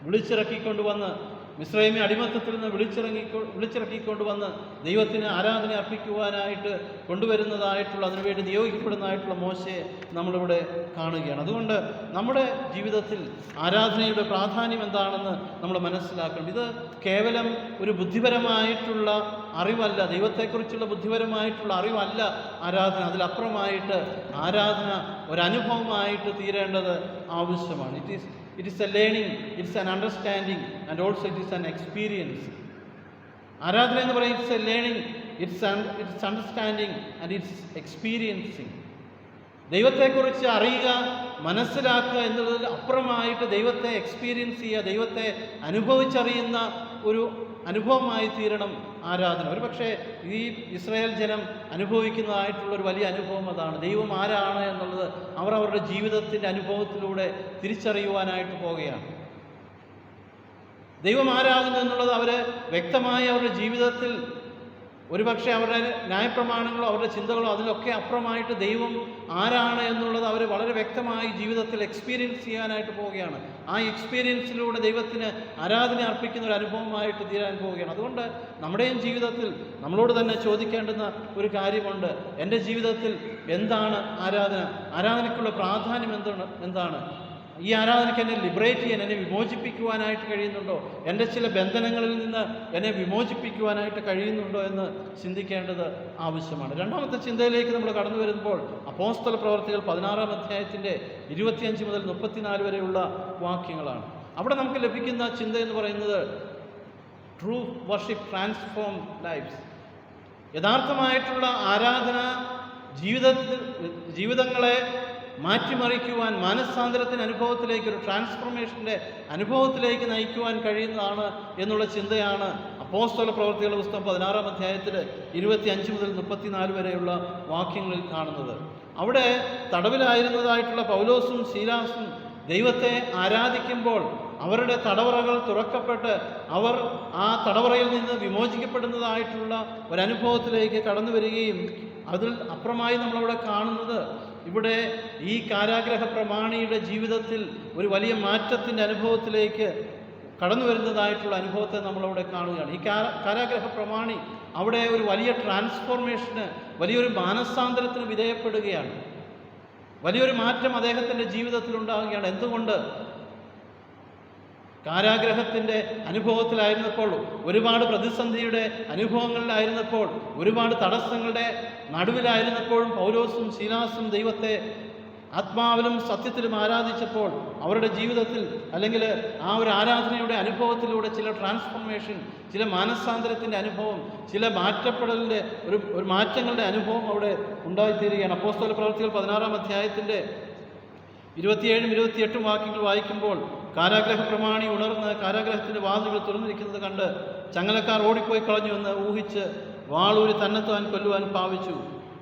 വിളിച്ചിറക്കിക്കൊണ്ടുവന്ന്, മിസ്രയീമി അടിമത്തത്തിൽ നിന്ന് വിളിച്ചിറക്കിക്കൊണ്ടുവന്ന് ദൈവത്തിന് ആരാധന അർപ്പിക്കുവാനായിട്ട് കൊണ്ടുവരുന്നതായിട്ടുള്ള, അതിനുവേണ്ടി നിയോഗിക്കപ്പെടുന്നതായിട്ടുള്ള മോശയെ നമ്മളിവിടെ കാണുകയാണ്. അതുകൊണ്ട് നമ്മുടെ ജീവിതത്തിൽ ആരാധനയുടെ പ്രാധാന്യം എന്താണെന്ന് നമ്മൾ മനസ്സിലാക്കണം. ഇത് കേവലം ഒരു ബുദ്ധിപരമായിട്ടുള്ള അറിവല്ല, ദൈവത്തെക്കുറിച്ചുള്ള ബുദ്ധിപരമായിട്ടുള്ള അറിവല്ല ആരാധന. അതിലപ്പുറമായിട്ട് ആരാധന ഒരനുഭവമായിട്ട് തീരേണ്ടത് ആവശ്യമാണ്. It is a learning, it's an understanding, and also it is an experience. ആരാധന എന്ന് പറയുന്നത് it's a learning, it's understanding, and it's experiencing. ദൈവത്തെക്കുറിച്ച് അറിയുക, മനസ്സിലാക്കുക എന്നതിൽ അപ്പുറമായിട്ട് ദൈവത്തെ എക്സ്പീരിയൻസ് ചെയ്യുക, ദൈവത്തെ അനുഭവിച്ചറിയുന്ന ഒരു അനുഭവമായി തീരണം ആരാധന. ഒരു പക്ഷേ ഈ ഇസ്രായേൽ ജനം അനുഭവിക്കുന്നതായിട്ടുള്ളൊരു വലിയ അനുഭവം അതാണ്. ദൈവം ആരാണ് എന്നുള്ളത് അവർ അവരുടെ ജീവിതത്തിൻ്റെ അനുഭവത്തിലൂടെ തിരിച്ചറിയുവാനായിട്ട് പോവുകയാണ്. ദൈവം ആരാകുന്നു എന്നുള്ളത് അവർ വ്യക്തമായി അവരുടെ ജീവിതത്തിൽ, ഒരുപക്ഷെ അവരുടെ ന്യായപ്രമാണങ്ങളോ അവരുടെ ചിന്തകളോ അതിലൊക്കെ അപ്പുറമായിട്ട് ദൈവം ആരാണ് എന്നുള്ളത് അവർ വളരെ വ്യക്തമായി ജീവിതത്തിൽ എക്സ്പീരിയൻസ് ചെയ്യാനായിട്ട് പോവുകയാണ്. ആ എക്സ്പീരിയൻസിലൂടെ ദൈവത്തിന് ആരാധന അർപ്പിക്കുന്ന ഒരു അനുഭവമായിട്ട് തീരാൻ പോവുകയാണ്. അതുകൊണ്ട് നമ്മുടെയും ജീവിതത്തിൽ നമ്മളോട് തന്നെ ചോദിക്കേണ്ടുന്ന ഒരു കാര്യമുണ്ട്. എൻ്റെ ജീവിതത്തിൽ എന്താണ് ആരാധന? ആരാധനയ്ക്കുള്ള പ്രാധാന്യം എന്താണ്? ഈ ആരാധനയ്ക്ക് എന്നെ ലിബറേറ്റ് ചെയ്യാൻ, എന്നെ വിമോചിപ്പിക്കുവാനായിട്ട് കഴിയുന്നുണ്ടോ? എൻ്റെ ചില ബന്ധനങ്ങളിൽ നിന്ന് എന്നെ വിമോചിപ്പിക്കുവാനായിട്ട് കഴിയുന്നുണ്ടോ എന്ന് ചിന്തിക്കേണ്ടത് ആവശ്യമാണ്. രണ്ടാമത്തെ ചിന്തയിലേക്ക് നമ്മൾ കടന്നു വരുമ്പോൾ അപ്പോസ്തല പ്രവർത്തികൾ 16-ാം അധ്യായത്തിൻ്റെ 25 മുതൽ 34 വരെയുള്ള വാക്യങ്ങളാണ്. അവിടെ നമുക്ക് ലഭിക്കുന്ന ചിന്ത എന്ന് പറയുന്നത് ട്രൂ വർഷിപ്പ് ട്രാൻസ്ഫോം ലൈഫ്സ്. യഥാർത്ഥമായിട്ടുള്ള ആരാധന ജീവിതങ്ങളെ മാറ്റിമറിക്കുവാൻ, മാനസാന്തരത്തിൻ്റെ അനുഭവത്തിലേക്ക്, ഒരു ട്രാൻസ്ഫോർമേഷൻ്റെ അനുഭവത്തിലേക്ക് നയിക്കുവാൻ കഴിയുന്നതാണ് എന്നുള്ള ചിന്തയാണ് അപ്പോസ്തല പ്രവർത്തികളുടെ പുസ്തകം 16-ാം അധ്യായത്തിൽ 25 മുതൽ 34 വരെയുള്ള വാക്യങ്ങളിൽ കാണുന്നത്. അവിടെ തടവിലായിരുന്നതായിട്ടുള്ള പൗലോസും ശീലാസും ദൈവത്തെ ആരാധിക്കുമ്പോൾ അവരുടെ തടവറകൾ തുറക്കപ്പെട്ട് അവർ ആ തടവറയിൽ നിന്ന് വിമോചിക്കപ്പെടുന്നതായിട്ടുള്ള ഒരനുഭവത്തിലേക്ക് കടന്നു വരികയും, അതിൽ അപ്പുറമായി നമ്മളവിടെ കാണുന്നത് ഇവിടെ ഈ കാരാഗ്രഹ പ്രമാണിയുടെ ജീവിതത്തിൽ ഒരു വലിയ മാറ്റത്തിൻ്റെ അനുഭവത്തിലേക്ക് കടന്നു വരുന്നതായിട്ടുള്ള അനുഭവത്തെ നമ്മളവിടെ കാണുകയാണ്. ഈ കാരാഗ്രഹ പ്രമാണി അവിടെ ഒരു വലിയ ട്രാൻസ്ഫോർമേഷന്, വലിയൊരു മാനസാന്തരത്തിന് വിധേയപ്പെടുകയാണ്. വലിയൊരു മാറ്റം അദ്ദേഹത്തിൻ്റെ ജീവിതത്തിൽ ഉണ്ടാകുകയാണ്. എന്തുകൊണ്ട്? കാരാഗ്രഹത്തിൻ്റെ അനുഭവത്തിലായിരുന്നപ്പോൾ, ഒരുപാട് പ്രതിസന്ധിയുടെ അനുഭവങ്ങളിലായിരുന്നപ്പോൾ, ഒരുപാട് തടസ്സങ്ങളുടെ നടുവിലായിരുന്നപ്പോഴും പൗലോസും ശീലാസും ദൈവത്തെ ആത്മാവിലും സത്യത്തിലും ആരാധിച്ചപ്പോൾ അവരുടെ ജീവിതത്തിൽ, അല്ലെങ്കിൽ ആ ഒരു ആരാധനയുടെ അനുഭവത്തിലൂടെ ചില ട്രാൻസ്ഫോർമേഷൻ, ചില മാനസാന്തരത്തിൻ്റെ അനുഭവം, ചില മാറ്റപ്പെടലിൻ്റെ ഒരു മാറ്റങ്ങളുടെ അനുഭവം അവിടെ ഉണ്ടായിത്തീരുകയാണ്. അപ്പോസ്തല പ്രവൃത്തികൾ 16-ാം അധ്യായത്തിൻ്റെ 27-ഉം 28-ഉം വാക്യങ്ങൾ വായിക്കുമ്പോൾ, കാരാഗ്രഹ പ്രമാണി ഉണർന്ന് കാരാഗ്രഹത്തിൻ്റെ വാതിലുകൾ തുറന്നിരിക്കുന്നത് കണ്ട് ചങ്ങലക്കാർ ഓടിപ്പോയി കളഞ്ഞു എന്ന് ഊഹിച്ച് വാളൂരി തന്നെത്താൻ കൊല്ലുവാൻ ഭാവിച്ചു.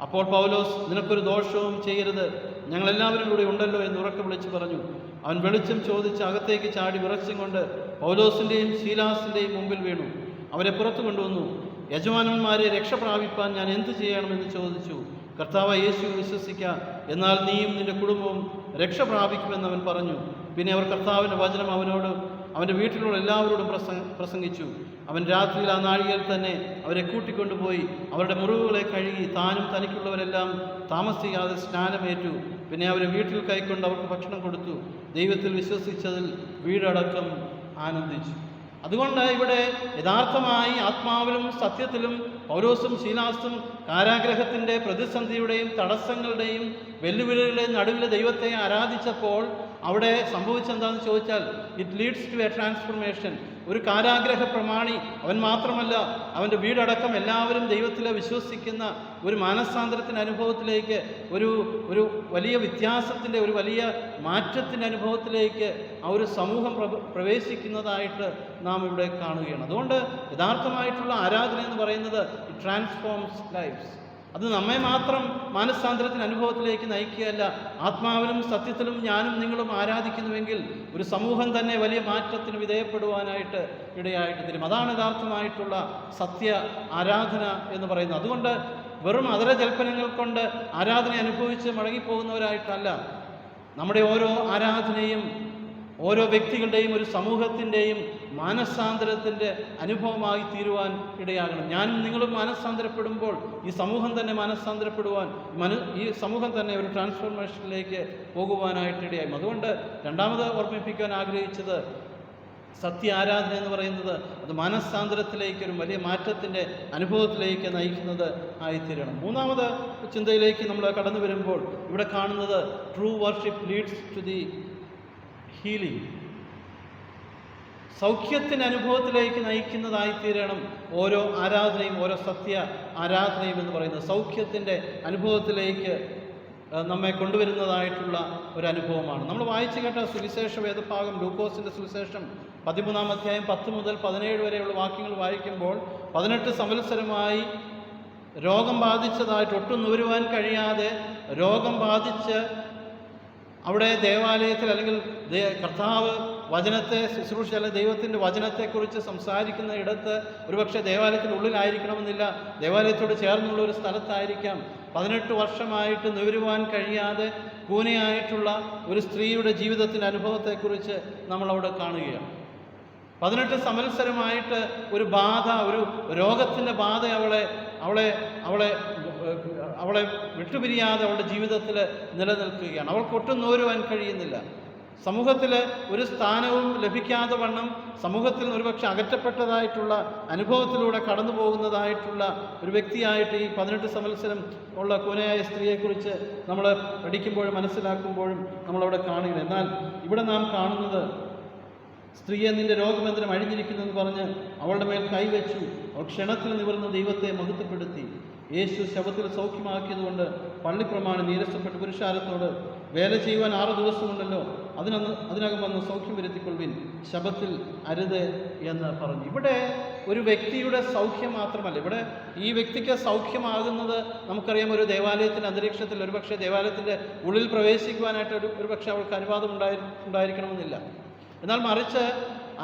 അപ്പോൾ പൗലോസ്, നിനക്കൊരു ദോഷവും ചെയ്യരുത്, ഞങ്ങളെല്ലാവരും കൂടി ഉണ്ടല്ലോ എന്ന് ഉറക്കെ വിളിച്ചു പറഞ്ഞു. അവൻ വെളിച്ചം ചോദിച്ച് അകത്തേക്ക് ചാടി വിറച്ചും കൊണ്ട് പൗലോസിൻ്റെയും ശീലാസിൻ്റെയും മുമ്പിൽ വീണു. അവരെ പുറത്തു കൊണ്ടുവന്നു. യജമാനന്മാരെ രക്ഷപ്രാപിപ്പാൻ ഞാൻ എന്തു ചെയ്യണമെന്ന് ചോദിച്ചു. കർത്താവ് യേശുവിൽ വിശ്വസിക്കുക, എന്നാൽ നീയും നിന്റെ കുടുംബവും രക്ഷ പ്രാപിക്കുമെന്ന് അവൻ പറഞ്ഞു. പിന്നെ അവർ കർത്താവിൻ്റെ വചനം അവനോടും അവൻ്റെ വീട്ടിലുള്ള എല്ലാവരോടും പ്രസംഗിച്ചു. അവൻ രാത്രിയിൽ ആ നാഴികയിൽ തന്നെ അവരെ കൂട്ടിക്കൊണ്ടുപോയി അവരുടെ മുറിവുകളെ കഴുകി താനും തനിക്കുള്ളവരെല്ലാം താമസിക്കാതെ സ്നാനമേറ്റു. പിന്നെ അവരെ വീട്ടിൽ കൈക്കൊണ്ട് അവർക്ക് ഭക്ഷണം കൊടുത്തു. ദൈവത്തിൽ വിശ്വസിച്ചതിൽ വീടടക്കം ആനന്ദിച്ചു. അതുകൊണ്ട് ഇവിടെ യഥാർത്ഥമായി ആത്മാവിലും സത്യത്തിലും പൗലോസും ശീലാസും കാരാഗ്രഹത്തിൻ്റെ പ്രതിസന്ധിയുടെയും തടസ്സങ്ങളുടെയും വെല്ലുവിളികളുടെയും നടുവിൽ ദൈവത്തെ ആരാധിച്ചപ്പോൾ അവിടെ സംഭവിച്ചെന്താണെന്ന് ചോദിച്ചാൽ, it leads to a transformation. ഒരു കാരാഗ്രഹ പ്രമാണി അവൻ മാത്രമല്ല, അവൻ്റെ വീടടക്കം എല്ലാവരും ദൈവത്തിൽ വിശ്വസിക്കുന്ന ഒരു മാനസാന്തരത്തിൻ്റെ അനുഭവത്തിലേക്ക്, ഒരു വലിയ വ്യത്യാസത്തിൻ്റെ, ഒരു വലിയ മാറ്റത്തിൻ്റെ അനുഭവത്തിലേക്ക് ആ ഒരു സമൂഹം പ്രവേശിക്കുന്നതായിട്ട് നാം ഇവിടെ കാണുകയാണ്. അതുകൊണ്ട് യഥാർത്ഥമായിട്ടുള്ള ആരാധന എന്ന് പറയുന്നത് ഇറ്റ് ട്രാൻസ്ഫോംസ് ലൈഫ്സ്. അത് നമ്മെ മാത്രം മാനസാന്തരത്തിന് അനുഭവത്തിലേക്ക് നയിക്കുകയല്ല. ആത്മാവിലും സത്യത്തിലും ഞാനും നിങ്ങളും ആരാധിക്കുന്നുവെങ്കിൽ ഒരു സമൂഹം തന്നെ വലിയ മാറ്റത്തിന് വിധേയപ്പെടുവാനായിട്ട് ഇടയായിട്ട് തരും. അതാണ് യഥാർത്ഥമായിട്ടുള്ള സത്യ ആരാധന എന്ന് പറയുന്നത്. അതുകൊണ്ട് വെറും അതരജൽപ്പനങ്ങൾ കൊണ്ട് ആരാധന അനുഭവിച്ച് മടങ്ങിപ്പോകുന്നവരായിട്ടല്ല, നമ്മുടെ ഓരോ ആരാധനയും ഓരോ വ്യക്തികളുടെയും ഒരു സമൂഹത്തിൻ്റെയും മാനസാന്തരത്തിൻ്റെ അനുഭവമായി തീരുവാൻ ഇടയാകണം. ഞാനും നിങ്ങളും മാനസാന്തരപ്പെടുമ്പോൾ ഈ സമൂഹം തന്നെ മാനസാന്തരപ്പെടുവാൻ, ഈ സമൂഹം തന്നെ ഒരു ട്രാൻസ്ഫോർമേഷനിലേക്ക് പോകുവാനായിട്ടിടയായി. അതുകൊണ്ട് രണ്ടാമത് ഓർമ്മിപ്പിക്കാൻ ആഗ്രഹിച്ചത്, സത്യ ആരാധന എന്ന് പറയുന്നത് അത് മാനസാന്തരത്തിലേക്ക്, ഒരു വലിയ മാറ്റത്തിൻ്റെ അനുഭവത്തിലേക്ക് നയിക്കുന്നത് ആയിത്തീരണം. മൂന്നാമത് ചിന്തയിലേക്ക് നമ്മൾ കടന്നു വരുമ്പോൾ ഇവിടെ കാണുന്നത്, true worship leads to the healing. സൗഖ്യത്തിൻ്റെ അനുഭവത്തിലേക്ക് നയിക്കുന്നതായിത്തീരണം ഓരോ ആരാധനയും, ഓരോ സത്യ ആരാധനയും എന്ന് പറയുന്നത്. സൗഖ്യത്തിൻ്റെ അനുഭവത്തിലേക്ക് നമ്മെ കൊണ്ടുവരുന്നതായിട്ടുള്ള ഒരു അനുഭവമാണ്. നമ്മൾ വായിച്ചു കേട്ട സുവിശേഷ വേദഭാഗം, ലൂക്കോസിൻ്റെ സുവിശേഷം 13-ാം അധ്യായം 10 മുതൽ 17 വരെയുള്ള വാക്യങ്ങൾ വായിക്കുമ്പോൾ, 18 സംവത്സരമായി രോഗം ബാധിച്ചതായിട്ട്, ഒട്ടും നുകരുവാൻ കഴിയാതെ രോഗം ബാധിച്ച് അവിടെ ദേവാലയത്തിൽ, അല്ലെങ്കിൽ കർത്താവ് വചനത്തെ ശുശ്രൂഷ, അല്ലെങ്കിൽ ദൈവത്തിൻ്റെ വചനത്തെക്കുറിച്ച് സംസാരിക്കുന്ന ഇടത്ത്, ഒരുപക്ഷെ ദേവാലയത്തിനുള്ളിലായിരിക്കണമെന്നില്ല, ദേവാലയത്തോട് ചേർന്നുള്ള ഒരു സ്ഥലത്തായിരിക്കാം, 18 വർഷമായിട്ട് നുകരുവാൻ കഴിയാതെ കൂനയായിട്ടുള്ള ഒരു സ്ത്രീയുടെ ജീവിതത്തിൻ്റെ അനുഭവത്തെക്കുറിച്ച് നമ്മളവിടെ കാണുകയാണ്. 18 സംവത്സരമായിട്ട് ഒരു ബാധ, ഒരു രോഗത്തിൻ്റെ ബാധ അവളെ വിട്ടുപിരിയാതെ അവളുടെ ജീവിതത്തിൽ നിലനിൽക്കുകയാണ്. അവൾക്കൊട്ടും നോരുവാൻ കഴിയുന്നില്ല. സമൂഹത്തിൽ ഒരു സ്ഥാനവും ലഭിക്കാതെ വണ്ണം, സമൂഹത്തിൽ നിന്ന് ഒരുപക്ഷെ അകറ്റപ്പെട്ടതായിട്ടുള്ള അനുഭവത്തിലൂടെ കടന്നു പോകുന്നതായിട്ടുള്ള ഒരു വ്യക്തിയായിട്ട് ഈ 18 സംവത്സരം ഉള്ള കൂനയായ സ്ത്രീയെക്കുറിച്ച് നമ്മൾ പഠിക്കുമ്പോഴും മനസ്സിലാക്കുമ്പോഴും നമ്മളവിടെ കാണുകയാണ്. എന്നാൽ ഇവിടെ നാം കാണുന്നത്, സ്ത്രീയെ നിന്റെ രോഗബന്ധനം അഴിഞ്ഞിരിക്കുന്നു എന്ന് പറഞ്ഞ് അവളുടെ മേൽ കൈവച്ചു. അവൾ ക്ഷണത്തിൽ നിവർന്ന് ദൈവത്തെ മഹത്വപ്പെടുത്തി. യേശു ശബത്തിൽ സൗഖ്യമാക്കിയതുകൊണ്ട് പള്ളിപ്രമാണി നീരസപ്പെട്ട് പുരുഷാരത്തോട്, വേല ചെയ്യുവാൻ 6 ദിവസമുണ്ടല്ലോ, അതിനകം വന്ന് സൗഖ്യം വരുത്തിക്കൊള്ളുവിൻ, ശബത്തിൽ അരുത് എന്ന് പറഞ്ഞു. ഇവിടെ ഒരു വ്യക്തിയുടെ സൗഖ്യം മാത്രമല്ല, ഇവിടെ ഈ വ്യക്തിക്ക് സൗഖ്യമാകുന്നത് നമുക്കറിയാം, ഒരു ദേവാലയത്തിൻ്റെ അന്തരീക്ഷത്തിൽ, ഒരുപക്ഷെ ദേവാലയത്തിൻ്റെ ഉള്ളിൽ പ്രവേശിക്കുവാനായിട്ട് ഒരുപക്ഷെ അവൾക്ക് അനുവാദം ഉണ്ടായിരിക്കണമെന്നില്ല. എന്നാൽ മറിച്ച്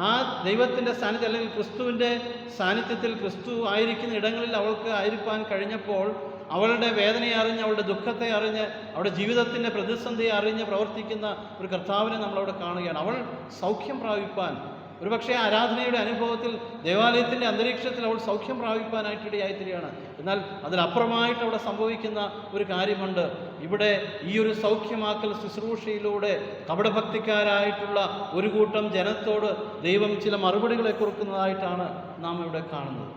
ആ ദൈവത്തിൻ്റെ സാന്നിധ്യം, അല്ലെങ്കിൽ ക്രിസ്തുവിൻ്റെ സാന്നിധ്യത്തിൽ, ക്രിസ്തു ആയിരിക്കുന്ന ഇടങ്ങളിൽ അവൾക്ക് ആയിരിക്കാൻ കഴിഞ്ഞപ്പോൾ, അവളുടെ വേദനയെ അറിഞ്ഞ്, അവളുടെ ദുഃഖത്തെ അറിഞ്ഞ്, അവളുടെ ജീവിതത്തിൻ്റെ പ്രതിസന്ധിയെ അറിഞ്ഞ് പ്രവർത്തിക്കുന്ന ഒരു കർത്താവിനെ നമ്മളവിടെ കാണുകയാണ്. അവൾ സൗഖ്യം പ്രാപിപ്പാൻ ഒരുപക്ഷെ ആരാധനയുടെ അനുഭവത്തിൽ ദേവാലയത്തിൻ്റെ അന്തരീക്ഷത്തിൽ അവൾ സൗഖ്യം പ്രാപിപ്പാനായിട്ടിടയായിത്തീരുകയാണ്. എന്നാൽ അതിലപ്പുറമായിട്ട് അവിടെ സംഭവിക്കുന്ന ഒരു കാര്യമുണ്ട്. ഇവിടെ ഈ ഒരു സൗഖ്യമാക്കൽ ശുശ്രൂഷയിലൂടെ കപടഭക്തിക്കാരായിട്ടുള്ള ഒരു കൂട്ടം ജനത്തോട് ദൈവം ചില മറുപടികളെ കൊടുക്കുന്നതായിട്ടാണ് നാം ഇവിടെ കാണുന്നത്.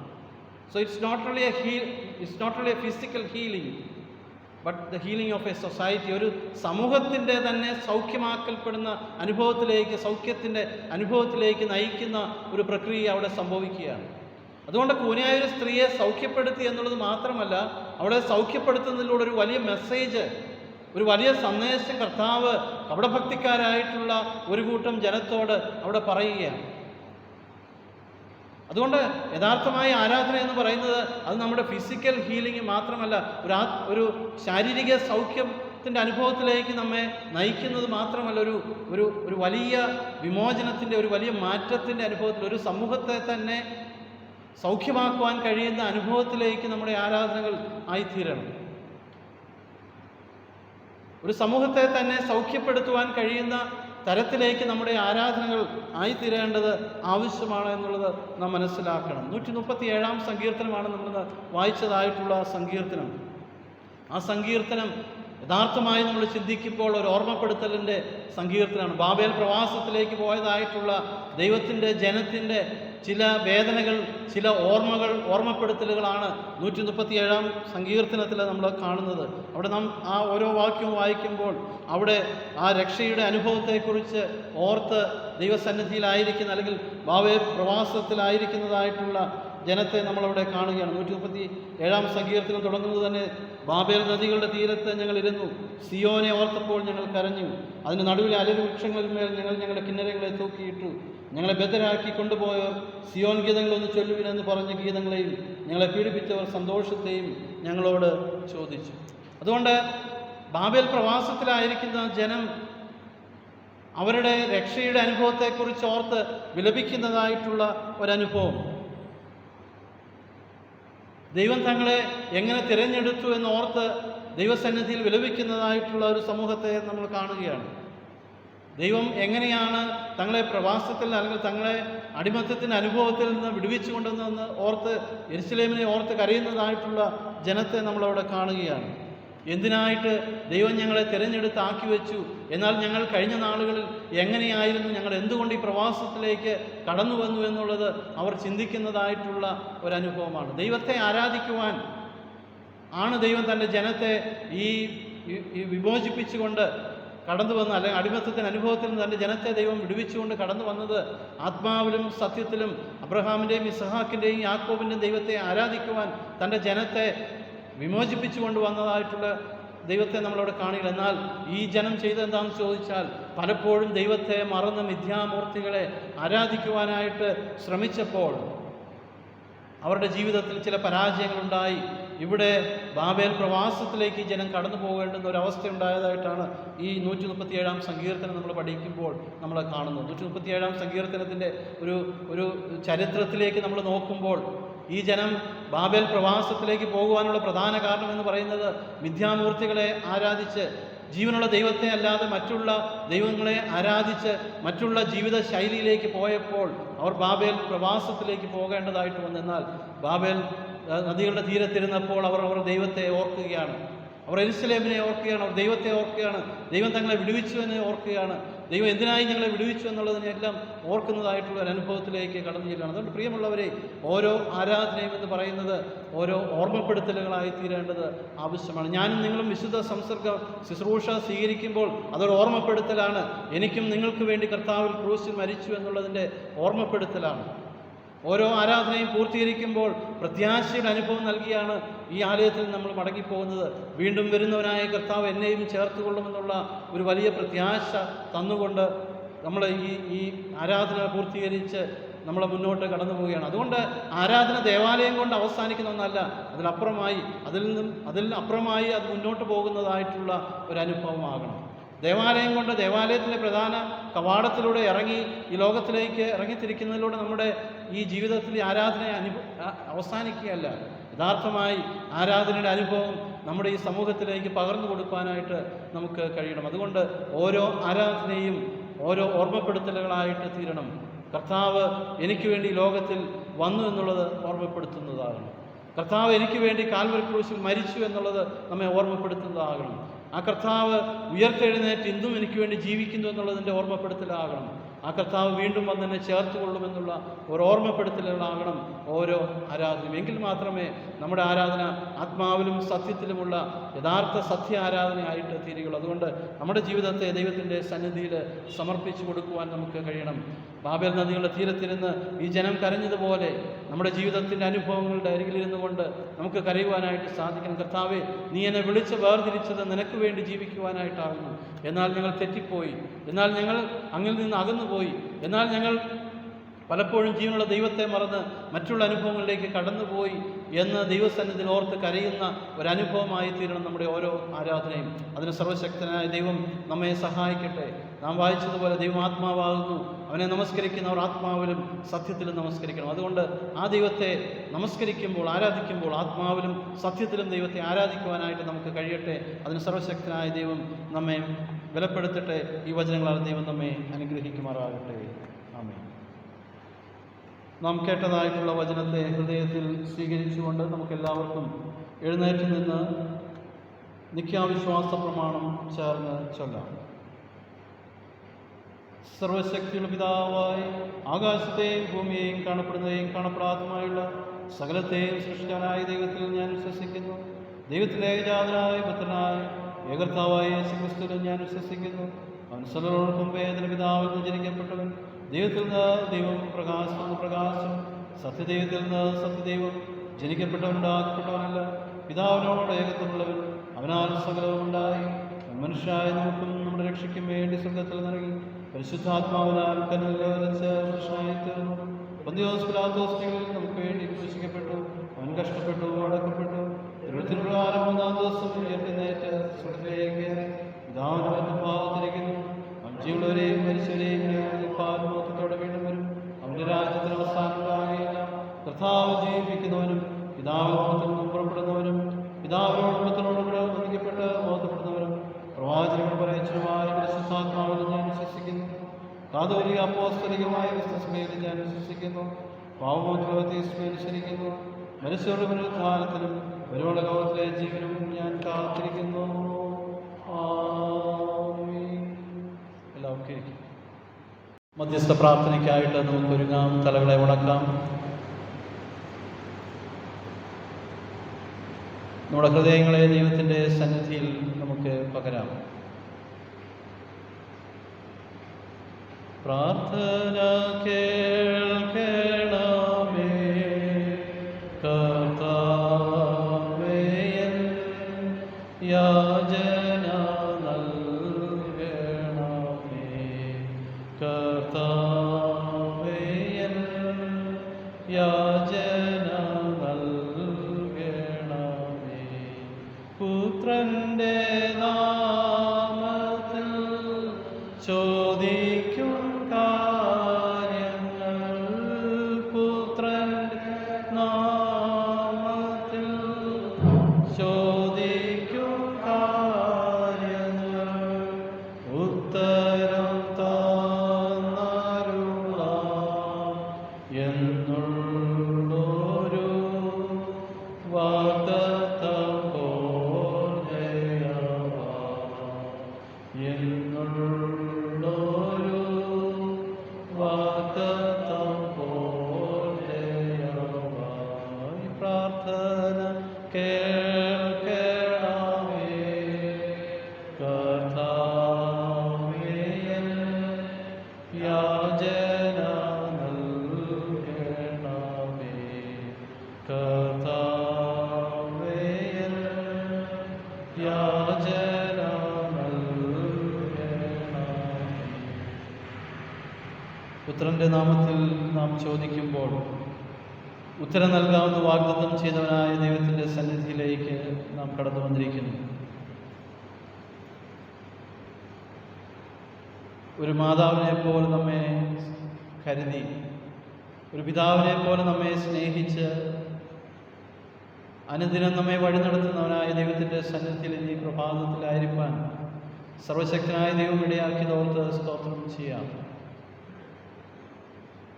So it's not only a physical healing, but the healing of a society. ഒരു സമൂഹത്തിൻ്റെ തന്നെ സൗഖ്യമാക്കൽപ്പെടുന്ന അനുഭവത്തിലേക്ക്, സൗഖ്യത്തിൻ്റെ അനുഭവത്തിലേക്ക് നയിക്കുന്ന ഒരു പ്രക്രിയ അവിടെ സംഭവിക്കുകയാണ്. അതുകൊണ്ട് കൂനിയായ ഒരു സ്ത്രീയെ സൗഖ്യപ്പെടുത്തി എന്നുള്ളത് മാത്രമല്ല, അവിടെ സൗഖ്യപ്പെടുത്തുന്നതിലൂടെ ഒരു വലിയ മെസ്സേജ്, ഒരു വലിയ സന്ദേശം കർത്താവ് കപടഭക്തിക്കാരായിട്ടുള്ള ഒരു കൂട്ടം ജനത്തോട് അവിടെ പറയുകയാണ്. അതുകൊണ്ട് യഥാർത്ഥമായ ആരാധന എന്ന് പറയുന്നത് അത് നമ്മുടെ ഫിസിക്കൽ ഹീലിംഗ് മാത്രമല്ല, ഒരു ശാരീരിക സൗഖ്യത്തിൻ്റെ അനുഭവത്തിലേക്ക് നമ്മെ നയിക്കുന്നത് മാത്രമല്ല, ഒരു വലിയ വിമോചനത്തിൻ്റെ, ഒരു വലിയ മാറ്റത്തിൻ്റെ അനുഭവത്തിൽ, ഒരു സമൂഹത്തെ തന്നെ സൗഖ്യമാക്കുവാൻ കഴിയുന്ന അനുഭവത്തിലേക്ക് നമ്മുടെ ആരാധനകൾ ആയിത്തീരണം. ഒരു സമൂഹത്തെ തന്നെ സൗഖ്യപ്പെടുത്തുവാൻ കഴിയുന്ന തരത്തിലേക്ക് നമ്മുടെ ആരാധനകൾ ആയിത്തീരേണ്ടത് ആവശ്യമാണ് എന്നുള്ളത് നാം മനസ്സിലാക്കണം. 137 സങ്കീർത്തനമാണ് നമ്മൾ വായിച്ചതായിട്ടുള്ള സങ്കീർത്തനം. ആ സങ്കീർത്തനം യഥാർത്ഥമായി നമ്മൾ ചിന്തിക്കുമ്പോൾ ഒരു ഓർമ്മപ്പെടുത്തലിൻ്റെ സങ്കീർത്തനമാണ്. ബാബേൽ പ്രവാസത്തിലേക്ക് പോയതായിട്ടുള്ള ദൈവത്തിൻ്റെ ജനത്തിൻ്റെ ചില വേദനകൾ, ചില ഓർമ്മപ്പെടുത്തലുകളാണ് 137 സങ്കീർത്തനത്തിൽ നമ്മൾ കാണുന്നത്. അവിടെ നാം ആ ഓരോ വാക്യവും വായിക്കുമ്പോൾ അവിടെ ആ രക്ഷയുടെ അനുഭവത്തെക്കുറിച്ച് ഓർത്ത് ദൈവസന്നിധിയിലായിരിക്കുന്ന, അല്ലെങ്കിൽ ബാബേൽ പ്രവാസത്തിലായിരിക്കുന്നതായിട്ടുള്ള ജനത്തെ നമ്മളവിടെ കാണുകയാണ്. 137 സങ്കീർത്തനം തുടങ്ങുന്നത് തന്നെ, ബാബേൽ നദികളുടെ തീരത്ത് ഞങ്ങൾ ഇരുന്നു, സിയോനെ ഓർത്തപ്പോൾ ഞങ്ങൾ കരഞ്ഞു, അതിൻ്റെ നടുവിലെ അലവൃക്ഷങ്ങളിന്മേൽ ഞങ്ങൾ ഞങ്ങളുടെ കിന്നരങ്ങളെ തൂക്കിയിട്ടു, ഞങ്ങളെ ബദ്ധരാക്കി കൊണ്ടുപോയവർ സിയോൻ ഗീതങ്ങളൊന്ന് ചൊല്ലുവിനെന്ന് പറഞ്ഞ ഗീതങ്ങളെയും ഞങ്ങളെ പീഡിപ്പിച്ചവർ സന്തോഷത്തെയും ഞങ്ങളോട് ചോദിച്ചു. അതുകൊണ്ട് ബാബേൽ പ്രവാസത്തിലായിരിക്കുന്ന ജനം അവരുടെ രക്ഷയുടെ അനുഭവത്തെക്കുറിച്ച് ഓർത്ത് വിലപിക്കുന്നതായിട്ടുള്ള ഒരനുഭവം, ദൈവം തങ്ങളെ എങ്ങനെ തിരഞ്ഞെടുത്തു എന്നോർത്ത് ദൈവസന്നിധിയിൽ വിലപിക്കുന്നതായിട്ടുള്ള ഒരു സമൂഹത്തെ നമ്മൾ കാണുകയാണ്. ദൈവം എങ്ങനെയാണ് തങ്ങളെ പ്രവാസത്തിൽ, അല്ലെങ്കിൽ തങ്ങളെ അടിമത്തത്തിൻ്റെ അനുഭവത്തിൽ നിന്ന് വിടുവിച്ചു കൊണ്ടുവന്നതെന്ന് ഓർത്ത്, യെരുശലേമിനെ ഓർത്ത് കരയുന്നതായിട്ടുള്ള ജനത്തെ നമ്മളവിടെ കാണുകയാണ്. എന്തിനായിട്ട് ദൈവം ഞങ്ങളെ തിരഞ്ഞെടുത്ത് ആക്കി വെച്ചു, എന്നാൽ ഞങ്ങൾ കഴിഞ്ഞ നാളുകളിൽ എങ്ങനെയായിരുന്നു, ഞങ്ങൾ എന്തുകൊണ്ട് ഈ പ്രവാസത്തിലേക്ക് കടന്നു വന്നു എന്നുള്ളത് അവർ ചിന്തിക്കുന്നതായിട്ടുള്ള ഒരനുഭവമാണ്. ദൈവത്തെ ആരാധിക്കുവാൻ ആണ് ദൈവം തൻ്റെ ജനത്തെ ഈ വിമോചിപ്പിച്ചുകൊണ്ട് കടന്നു വന്ന, അല്ലെങ്കിൽ അടിമത്തത്തിൻ്റെ അനുഭവത്തിൽ നിന്ന് തൻ്റെ ജനത്തെ ദൈവം വിടുവിച്ചുകൊണ്ട് കടന്നു വന്നത് ആത്മാവിലും സത്യത്തിലും അബ്രഹാമിൻ്റെയും ഇസ്ഹാക്കിൻ്റെയും യാക്കോബിൻ്റെയും ദൈവത്തെ ആരാധിക്കുവാൻ തൻ്റെ ജനത്തെ വിമോചിപ്പിച്ചു കൊണ്ടുവന്നതായിട്ടുള്ള ദൈവത്തെ നമ്മളവിടെ കാണുക. എന്നാൽ ഈ ജനം ചെയ്തെന്താണെന്ന് ചോദിച്ചാൽ, പലപ്പോഴും ദൈവത്തെ മറന്ന് മിഥ്യാമൂർത്തികളെ ആരാധിക്കുവാനായിട്ട് ശ്രമിച്ചപ്പോൾ അവരുടെ ജീവിതത്തിൽ ചില പരാജയങ്ങളുണ്ടായി. ഇവിടെ ബാബേൽ പ്രവാസത്തിലേക്ക് ഈ ജനം കടന്നു പോകേണ്ടുന്ന ഒരവസ്ഥ ഉണ്ടായതായിട്ടാണ് ഈ 137 സങ്കീർത്തനം നമ്മൾ പഠിക്കുമ്പോൾ നമ്മൾ കാണുന്നത്. 137 സങ്കീർത്തനത്തിൻ്റെ ഒരു ചരിത്രത്തിലേക്ക് നമ്മൾ നോക്കുമ്പോൾ ഈ ജനം ബാബേൽ പ്രവാസത്തിലേക്ക് പോകുവാനുള്ള പ്രധാന കാരണം എന്ന് പറയുന്നത് മിഥ്യാമൂർത്തികളെ ആരാധിച്ച്, ജീവനുള്ള ദൈവത്തെ അല്ലാതെ മറ്റുള്ള ദൈവങ്ങളെ ആരാധിച്ച് മറ്റുള്ള ജീവിത ശൈലിയിലേക്ക് പോയപ്പോൾ അവർ ബാബേൽ പ്രവാസത്തിലേക്ക് പോകേണ്ടതായിട്ട് വന്നു. എന്നാൽ ബാബേൽ നദികളുടെ തീരത്തിരുന്നപ്പോൾ അവർ ദൈവത്തെ ഓർക്കുകയാണ്, അവർ യെരുശലേമിനെ ഓർക്കുകയാണ്, അവർ ദൈവത്തെ ഓർക്കുകയാണ്, ദൈവം തങ്ങളെ വിടുവിച്ചു എന്ന് ഓർക്കുകയാണ്, ദൈവം എന്തിനായി ഞങ്ങളെ വിടുവിച്ചു എന്നുള്ളതിനെല്ലാം ഓർക്കുന്നതായിട്ടുള്ള ഒരു അനുഭവത്തിലേക്ക് കടന്നു ചെല്ലുകയാണ്. അതുകൊണ്ട് പ്രിയമുള്ളവരെ, ഓരോ ആരാധനയും എന്ന് പറയുന്നത് ഓരോ ഓർമ്മപ്പെടുത്തലുകളായി തീരേണ്ടത് ആവശ്യമാണ്. ഞാനും നിങ്ങളും വിശുദ്ധ സംസർഗ ശുശ്രൂഷ സ്വീകരിക്കുമ്പോൾ അതൊരു ഓർമ്മപ്പെടുത്തലാണ്. എനിക്കും നിങ്ങൾക്ക് വേണ്ടി കർത്താവിൽ ക്രൂശിൽ മരിച്ചു എന്നുള്ളതിൻ്റെ ഓർമ്മപ്പെടുത്തലാണ്. ഓരോ ആരാധനയും പൂർത്തീകരിക്കുമ്പോൾ പ്രത്യാശയുടെ അനുഭവം നൽകിയാണ് ഈ ആലയത്തിൽ നമ്മൾ മടങ്ങിപ്പോകുന്നത്. വീണ്ടും വരുന്നവനായ കർത്താവ് എന്നെയും ചേർത്തുകൊള്ളുമെന്നുള്ള ഒരു വലിയ പ്രത്യാശ തന്നുകൊണ്ട് നമ്മൾ ഈ ആരാധന പൂർത്തീകരിച്ച് നമ്മൾ മുന്നോട്ട് കടന്നു പോവുകയാണ്. അതുകൊണ്ട് ആരാധന ദേവാലയം കൊണ്ട് അവസാനിക്കുന്ന ഒന്നല്ല, അതിൽ അപ്പുറമായി അത് മുന്നോട്ട് പോകുന്നതായിട്ടുള്ള ഒരനുഭവമാകണം. ദേവാലയം കൊണ്ട്, ദേവാലയത്തിലെ പ്രധാന കവാടത്തിലൂടെ ഇറങ്ങി ഈ ലോകത്തിലേക്ക് ഇറങ്ങിത്തിരിക്കുന്നതിലൂടെ നമ്മുടെ ഈ ജീവിതത്തിൽ ആരാധന അവസാനിക്കുകയല്ല. യഥാർത്ഥമായി ആരാധനയുടെ അനുഭവം നമ്മുടെ ഈ സമൂഹത്തിലേക്ക് പകർന്നു കൊടുക്കാനായിട്ട് നമുക്ക് കഴിയണം. അതുകൊണ്ട് ഓരോ ആരാധനയും ഓരോ ഓർമ്മപ്പെടുത്തലുകളായിട്ട് തീരണം. കർത്താവ് എനിക്ക് വേണ്ടി ലോകത്തിൽ വന്നു എന്നുള്ളത് ഓർമ്മപ്പെടുത്തുന്നതാകണം. കർത്താവ് എനിക്ക് വേണ്ടി കാൽവരി ക്രൂശിൽ മരിച്ചു എന്നുള്ളത് നമ്മെ ഓർമ്മപ്പെടുത്തുന്നതാകണം. ആ കർത്താവ് ഉയർത്തെഴുന്നേറ്റ് ഇന്നും എനിക്ക് വേണ്ടി ജീവിക്കുന്നു എന്നുള്ളതിൻ്റെ ഓർമ്മപ്പെടുത്തലാകണം. ആ കർത്താവ് വീണ്ടും വന്നെന്നെ ചേർത്ത് കൊള്ളുമെന്നുള്ള ഒരു ഓർമ്മപ്പെടുത്തലുകളാകണം ഓരോ ആരാധനയും. എങ്കിൽ മാത്രമേ നമ്മുടെ ആരാധന ആത്മാവിലും സത്യത്തിലുമുള്ള യഥാർത്ഥ സത്യ ആരാധനയായിട്ട് തീരുകയുള്ളൂ. അതുകൊണ്ട് നമ്മുടെ ജീവിതത്തെ ദൈവത്തിൻ്റെ സന്നിധിയിൽ സമർപ്പിച്ചു കൊടുക്കുവാൻ നമുക്ക് കഴിയണം. ബാബേൽ നദികളുടെ തീരത്തിരുന്ന് ഈ ജനം കരഞ്ഞതുപോലെ നമ്മുടെ ജീവിതത്തിൻ്റെ അനുഭവങ്ങളുടെ അരികിലിരുന്നു കൊണ്ട് നമുക്ക് കരയുവാനായിട്ട് സാധിക്കണം. കർത്താവേ, നീ എന്നെ വിളിച്ച് വേർതിരിച്ചത് നിനക്ക് വേണ്ടി ജീവിക്കുവാനായിട്ടാകുന്നു. എന്നാൽ ഞങ്ങൾ തെറ്റിപ്പോയി, എന്നാൽ ഞങ്ങൾ അങ്ങിൽ നിന്ന് അകന്നുപോയി, എന്നാൽ ഞങ്ങൾ പലപ്പോഴും ജീവനുള്ള ദൈവത്തെ മറന്ന് മറ്റുള്ള അനുഭവങ്ങളിലേക്ക് കടന്നുപോയി എന്ന് ദൈവസന്നിധിയിൽ ഓർത്ത് കരയുന്ന ഒരനുഭവമായി തീരണം നമ്മുടെ ഓരോ ആരാധനയും. അതിന് സർവശക്തനായ ദൈവം നമ്മെ സഹായിക്കട്ടെ. നാം വായിച്ചതുപോലെ ദൈവം ആത്മാവാകുന്നു, അവനെ നമസ്കരിക്കുന്നവർ ആത്മാവിലും സത്യത്തിലും നമസ്കരിക്കണം. അതുകൊണ്ട് ആ ദൈവത്തെ നമസ്കരിക്കുമ്പോൾ, ആരാധിക്കുമ്പോൾ ആത്മാവിലും സത്യത്തിലും ദൈവത്തെ ആരാധിക്കുവാനായിട്ട് നമുക്ക് കഴിയട്ടെ. അതിന് സർവശക്തനായ ദൈവം നമ്മെ ബലപ്പെടുത്തട്ടെ. ഈ വചനങ്ങളാൽ ദൈവം നമ്മെ അനുഗ്രഹിക്കുമാറാകട്ടെ. ആമേൻ. നാം കേട്ടതായിട്ടുള്ള വചനത്തെ ഹൃദയത്തിൽ സ്വീകരിച്ചുകൊണ്ട് നമുക്കെല്ലാവർക്കും എഴുന്നേറ്റ് നിന്ന് നിത്യാവിശ്വാസ പ്രമാണം ചേർന്ന് ചൊല്ലാം. സർവശക്തിയുള്ള പിതാവായി ആകാശത്തെയും ഭൂമിയെയും കാണപ്പെടുന്നതെയും കാണപ്പെടാത്തതുമായുള്ള സകലത്തെയും സൃഷ്ടിക്കാനായ ദൈവത്തിൽ ഞാൻ വിശ്വസിക്കുന്നു. ദൈവത്തിലെ ഏകജാതനായ പുത്രനായ ഏകർത്താവായ യേശുക്രിസ്തുവിൽ ഞാൻ വിശ്വസിക്കുന്നു. അവൻ സർവ്വലോകർക്കും വേദന പിതാവിൽ നിന്ന് ജനിക്കപ്പെട്ടവൻ, ദൈവത്തിൽ നിന്ന് ദൈവം, പ്രകാശം പ്രകാശം, സത്യദൈവത്തിൽ നിന്ന് സത്യദൈവം, ജനിക്കപ്പെട്ടവനുണ്ടാക്കപ്പെട്ടവനല്ല, പിതാവിനോട് ഏകത്വമുള്ളവൻ, അവനാൽ സകലവും ഉണ്ടായി. മനുഷ്യരായ നമുക്കും നമ്മുടെ രക്ഷയ്ക്കും വേണ്ടി സ്വർഗ്ഗത്തിൽ നൽകി പരിശുദ്ധാത്മാവിനാൽ കനലിച്ച് മനുഷ്യനായി തീർന്നു. പന്തിയോസ് പിലാത്തോസിൽ നമുക്ക് വേണ്ടി ക്രൂശിക്കപ്പെട്ടു, അവൻ കഷ്ടപ്പെട്ടു, അടക്കപ്പെട്ടു, ദൈവത്തിനുപ്രകാരം മൂന്നാം ദിവസം ഉയർത്തെഴുന്നേറ്റ് സ്വർഗ്ഗത്തിലേക്ക് കയറി പിതാവിന്റെ വലത്തുഭാഗത്തിരിക്കുന്നു. അവൻ ജീവനുള്ളവരെയും മരിച്ചവരെയും പാൽമോക്കത്തോടെ വീണ്ടും വരും. അവന്റെ രാജ്യത്തിന് അവസാനം ഉണ്ടാകുകയില്ല. കർത്താവ് ജീവിപ്പിക്കുന്നവനും പിതാവിനോടത്തിൽ നിന്നും പുറപ്പെടുന്നവനും പിതാവിനോടും പുത്രനോടും കൂടെ ഒന്നിക്കപ്പെട്ട് മോഹത്തപ്പെടുന്നവനും പ്രവാചകനും പറയച്ചനുമായ പരിശുദ്ധാത്മാവിൽ ഞാൻ വിശ്വസിക്കുന്നു. കാതോലിക അപ്പോസ്തലികമായ ക്രിസ്തുസഭയിൽ ഞാൻ വിശ്വസിക്കുന്നു. പാവമോചനത്തെ സ്മരിച്ചിരിക്കുന്നു. മനുഷ്യരുടെ പുനരുദ്ധാനത്തിലും വരുവോള ലോകത്തിലെ ജീവനും ഞാൻ കാത്തിരിക്കുന്നു. എല്ലാവർക്കും മധ്യസ്ഥ പ്രാർത്ഥനയ്ക്കായിട്ട് നമുക്കൊരുങ്ങാം. തലകളെ ഉണക്കാം. നമ്മുടെ ഹൃദയങ്ങളെ ദൈവത്തിൻ്റെ സന്നിധിയിൽ നമുക്ക് പകരാം. പ്രാർത്ഥന കേൾക്കണമേ കർത്താവേ, യാചന നൽകണമേ കർത്താവേ, യാചന നൽകണമേ. പുത്രന്റെ നാമത്തിൽ ചോദിക്കും കാര്യങ്ങൾ, പുത്രന്റെ നാമത്തിൽ ചോദിക്കും കാര്യങ്ങൾ, ഉത്തരം തന്നരുളാം എന്നുള്ളൊരു വാഗ്ദത്തം എന്നുള്ളൊരു വാഗ്ദത്തം പോലെയായി. പ്രാർത്ഥന കേൾക്കണമേ കർത്താവേ, യാചന നൽകണമേ കർത്താവേ, യാചന പുത്രന്റെ നാമത്തിൽ നാം ചോദിക്കുമ്പോൾ ഉത്തരം നൽകാവുന്ന വാഗ്ദത്തം ചെയ്തവനായ ദൈവത്തിൻ്റെ സന്നിധിയിലേക്ക് നാം കടന്നു വന്നിരിക്കുന്നു. ഒരു മാതാവിനെ പോലെ നമ്മെ കരുതി, ഒരു പിതാവിനെ പോലെ നമ്മെ സ്നേഹിച്ച് അനുദിനം നമ്മെ വഴി നടത്തുന്നവനായ ദൈവത്തിൻ്റെ സന്നിധിയിൽ ഈ പ്രഭാതത്തിലായിരിക്കാൻ സർവശക്തനായ ദൈവം ഇടയാക്കിയതോർത്ത് സ്തോത്രം ചെയ്യാം.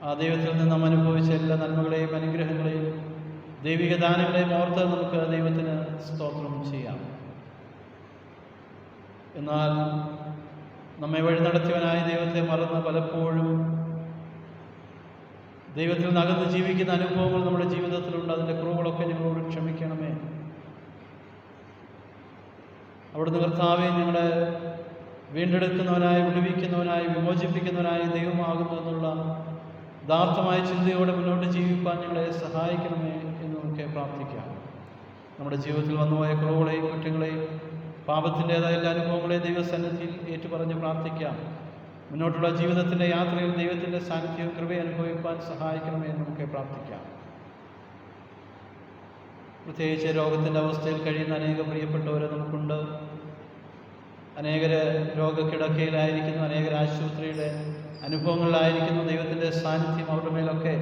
ആ ദൈവത്തിൽ നിന്ന് നാം അനുഭവിച്ച എല്ലാ നന്മകളെയും അനുഗ്രഹങ്ങളെയും ദൈവിക ദാനങ്ങളെയും ഓർത്ത് നമുക്ക് ദൈവത്തിന് സ്തോത്രം ചെയ്യാം. എന്നാൽ നമ്മെ വഴി നടത്തിയവനായ ദൈവത്തെ മറന്ന് പലപ്പോഴും ദൈവത്തിൽ നിന്ന് അകന്ന് ജീവിക്കുന്ന അനുഭവങ്ങൾ നമ്മുടെ ജീവിതത്തിലുണ്ട്. അതിൻ്റെ കുറവുകളൊക്കെ ഞങ്ങളോട് ക്ഷമിക്കണമേ. അവിടുന്ന് കർത്താവെ ഞങ്ങളെ വീണ്ടെടുക്കുന്നവനായി, വിടുവിക്കുന്നവനായി, വിമോചിപ്പിക്കുന്നവനായി ദൈവമാകുന്നു എന്നുള്ള യഥാർത്ഥമായ ചിന്തയോടെ മുന്നോട്ട് ജീവിക്കാൻ ഞങ്ങളെ സഹായിക്കണമേ എന്ന് നമുക്ക് പ്രാർത്ഥിക്കാം. നമ്മുടെ ജീവിതത്തിൽ വന്നുപോയ കുറവുകളെയും കുറ്റങ്ങളെയും പാപത്തിൻ്റെതായ എല്ലാ അനുഭവങ്ങളെയും ദൈവസന്നിധിയിൽ ഏറ്റുപറഞ്ഞ് പ്രാർത്ഥിക്കാം. മുന്നോട്ടുള്ള ജീവിതത്തിൻ്റെ യാത്രയിൽ ദൈവത്തിൻ്റെ സാന്നിധ്യവും കൃപയും അനുഭവിക്കാൻ സഹായിക്കണമേ എന്ന് നമുക്ക് പ്രാർത്ഥിക്കാം. പ്രത്യേകിച്ച് രോഗത്തിൻ്റെ അവസ്ഥയിൽ കഴിയുന്ന അനേകം പ്രിയപ്പെട്ടവരെ നമുക്കുണ്ട്. അനേകർ രോഗക്കിടക്കയിലായിരിക്കുന്നു, അനേകർ ആശുപത്രിയുടെ അനുഭവങ്ങളിലായിരിക്കുന്നു. ദൈവത്തിൻ്റെ സാന്നിധ്യം അവരുടെ മേലൊക്കെ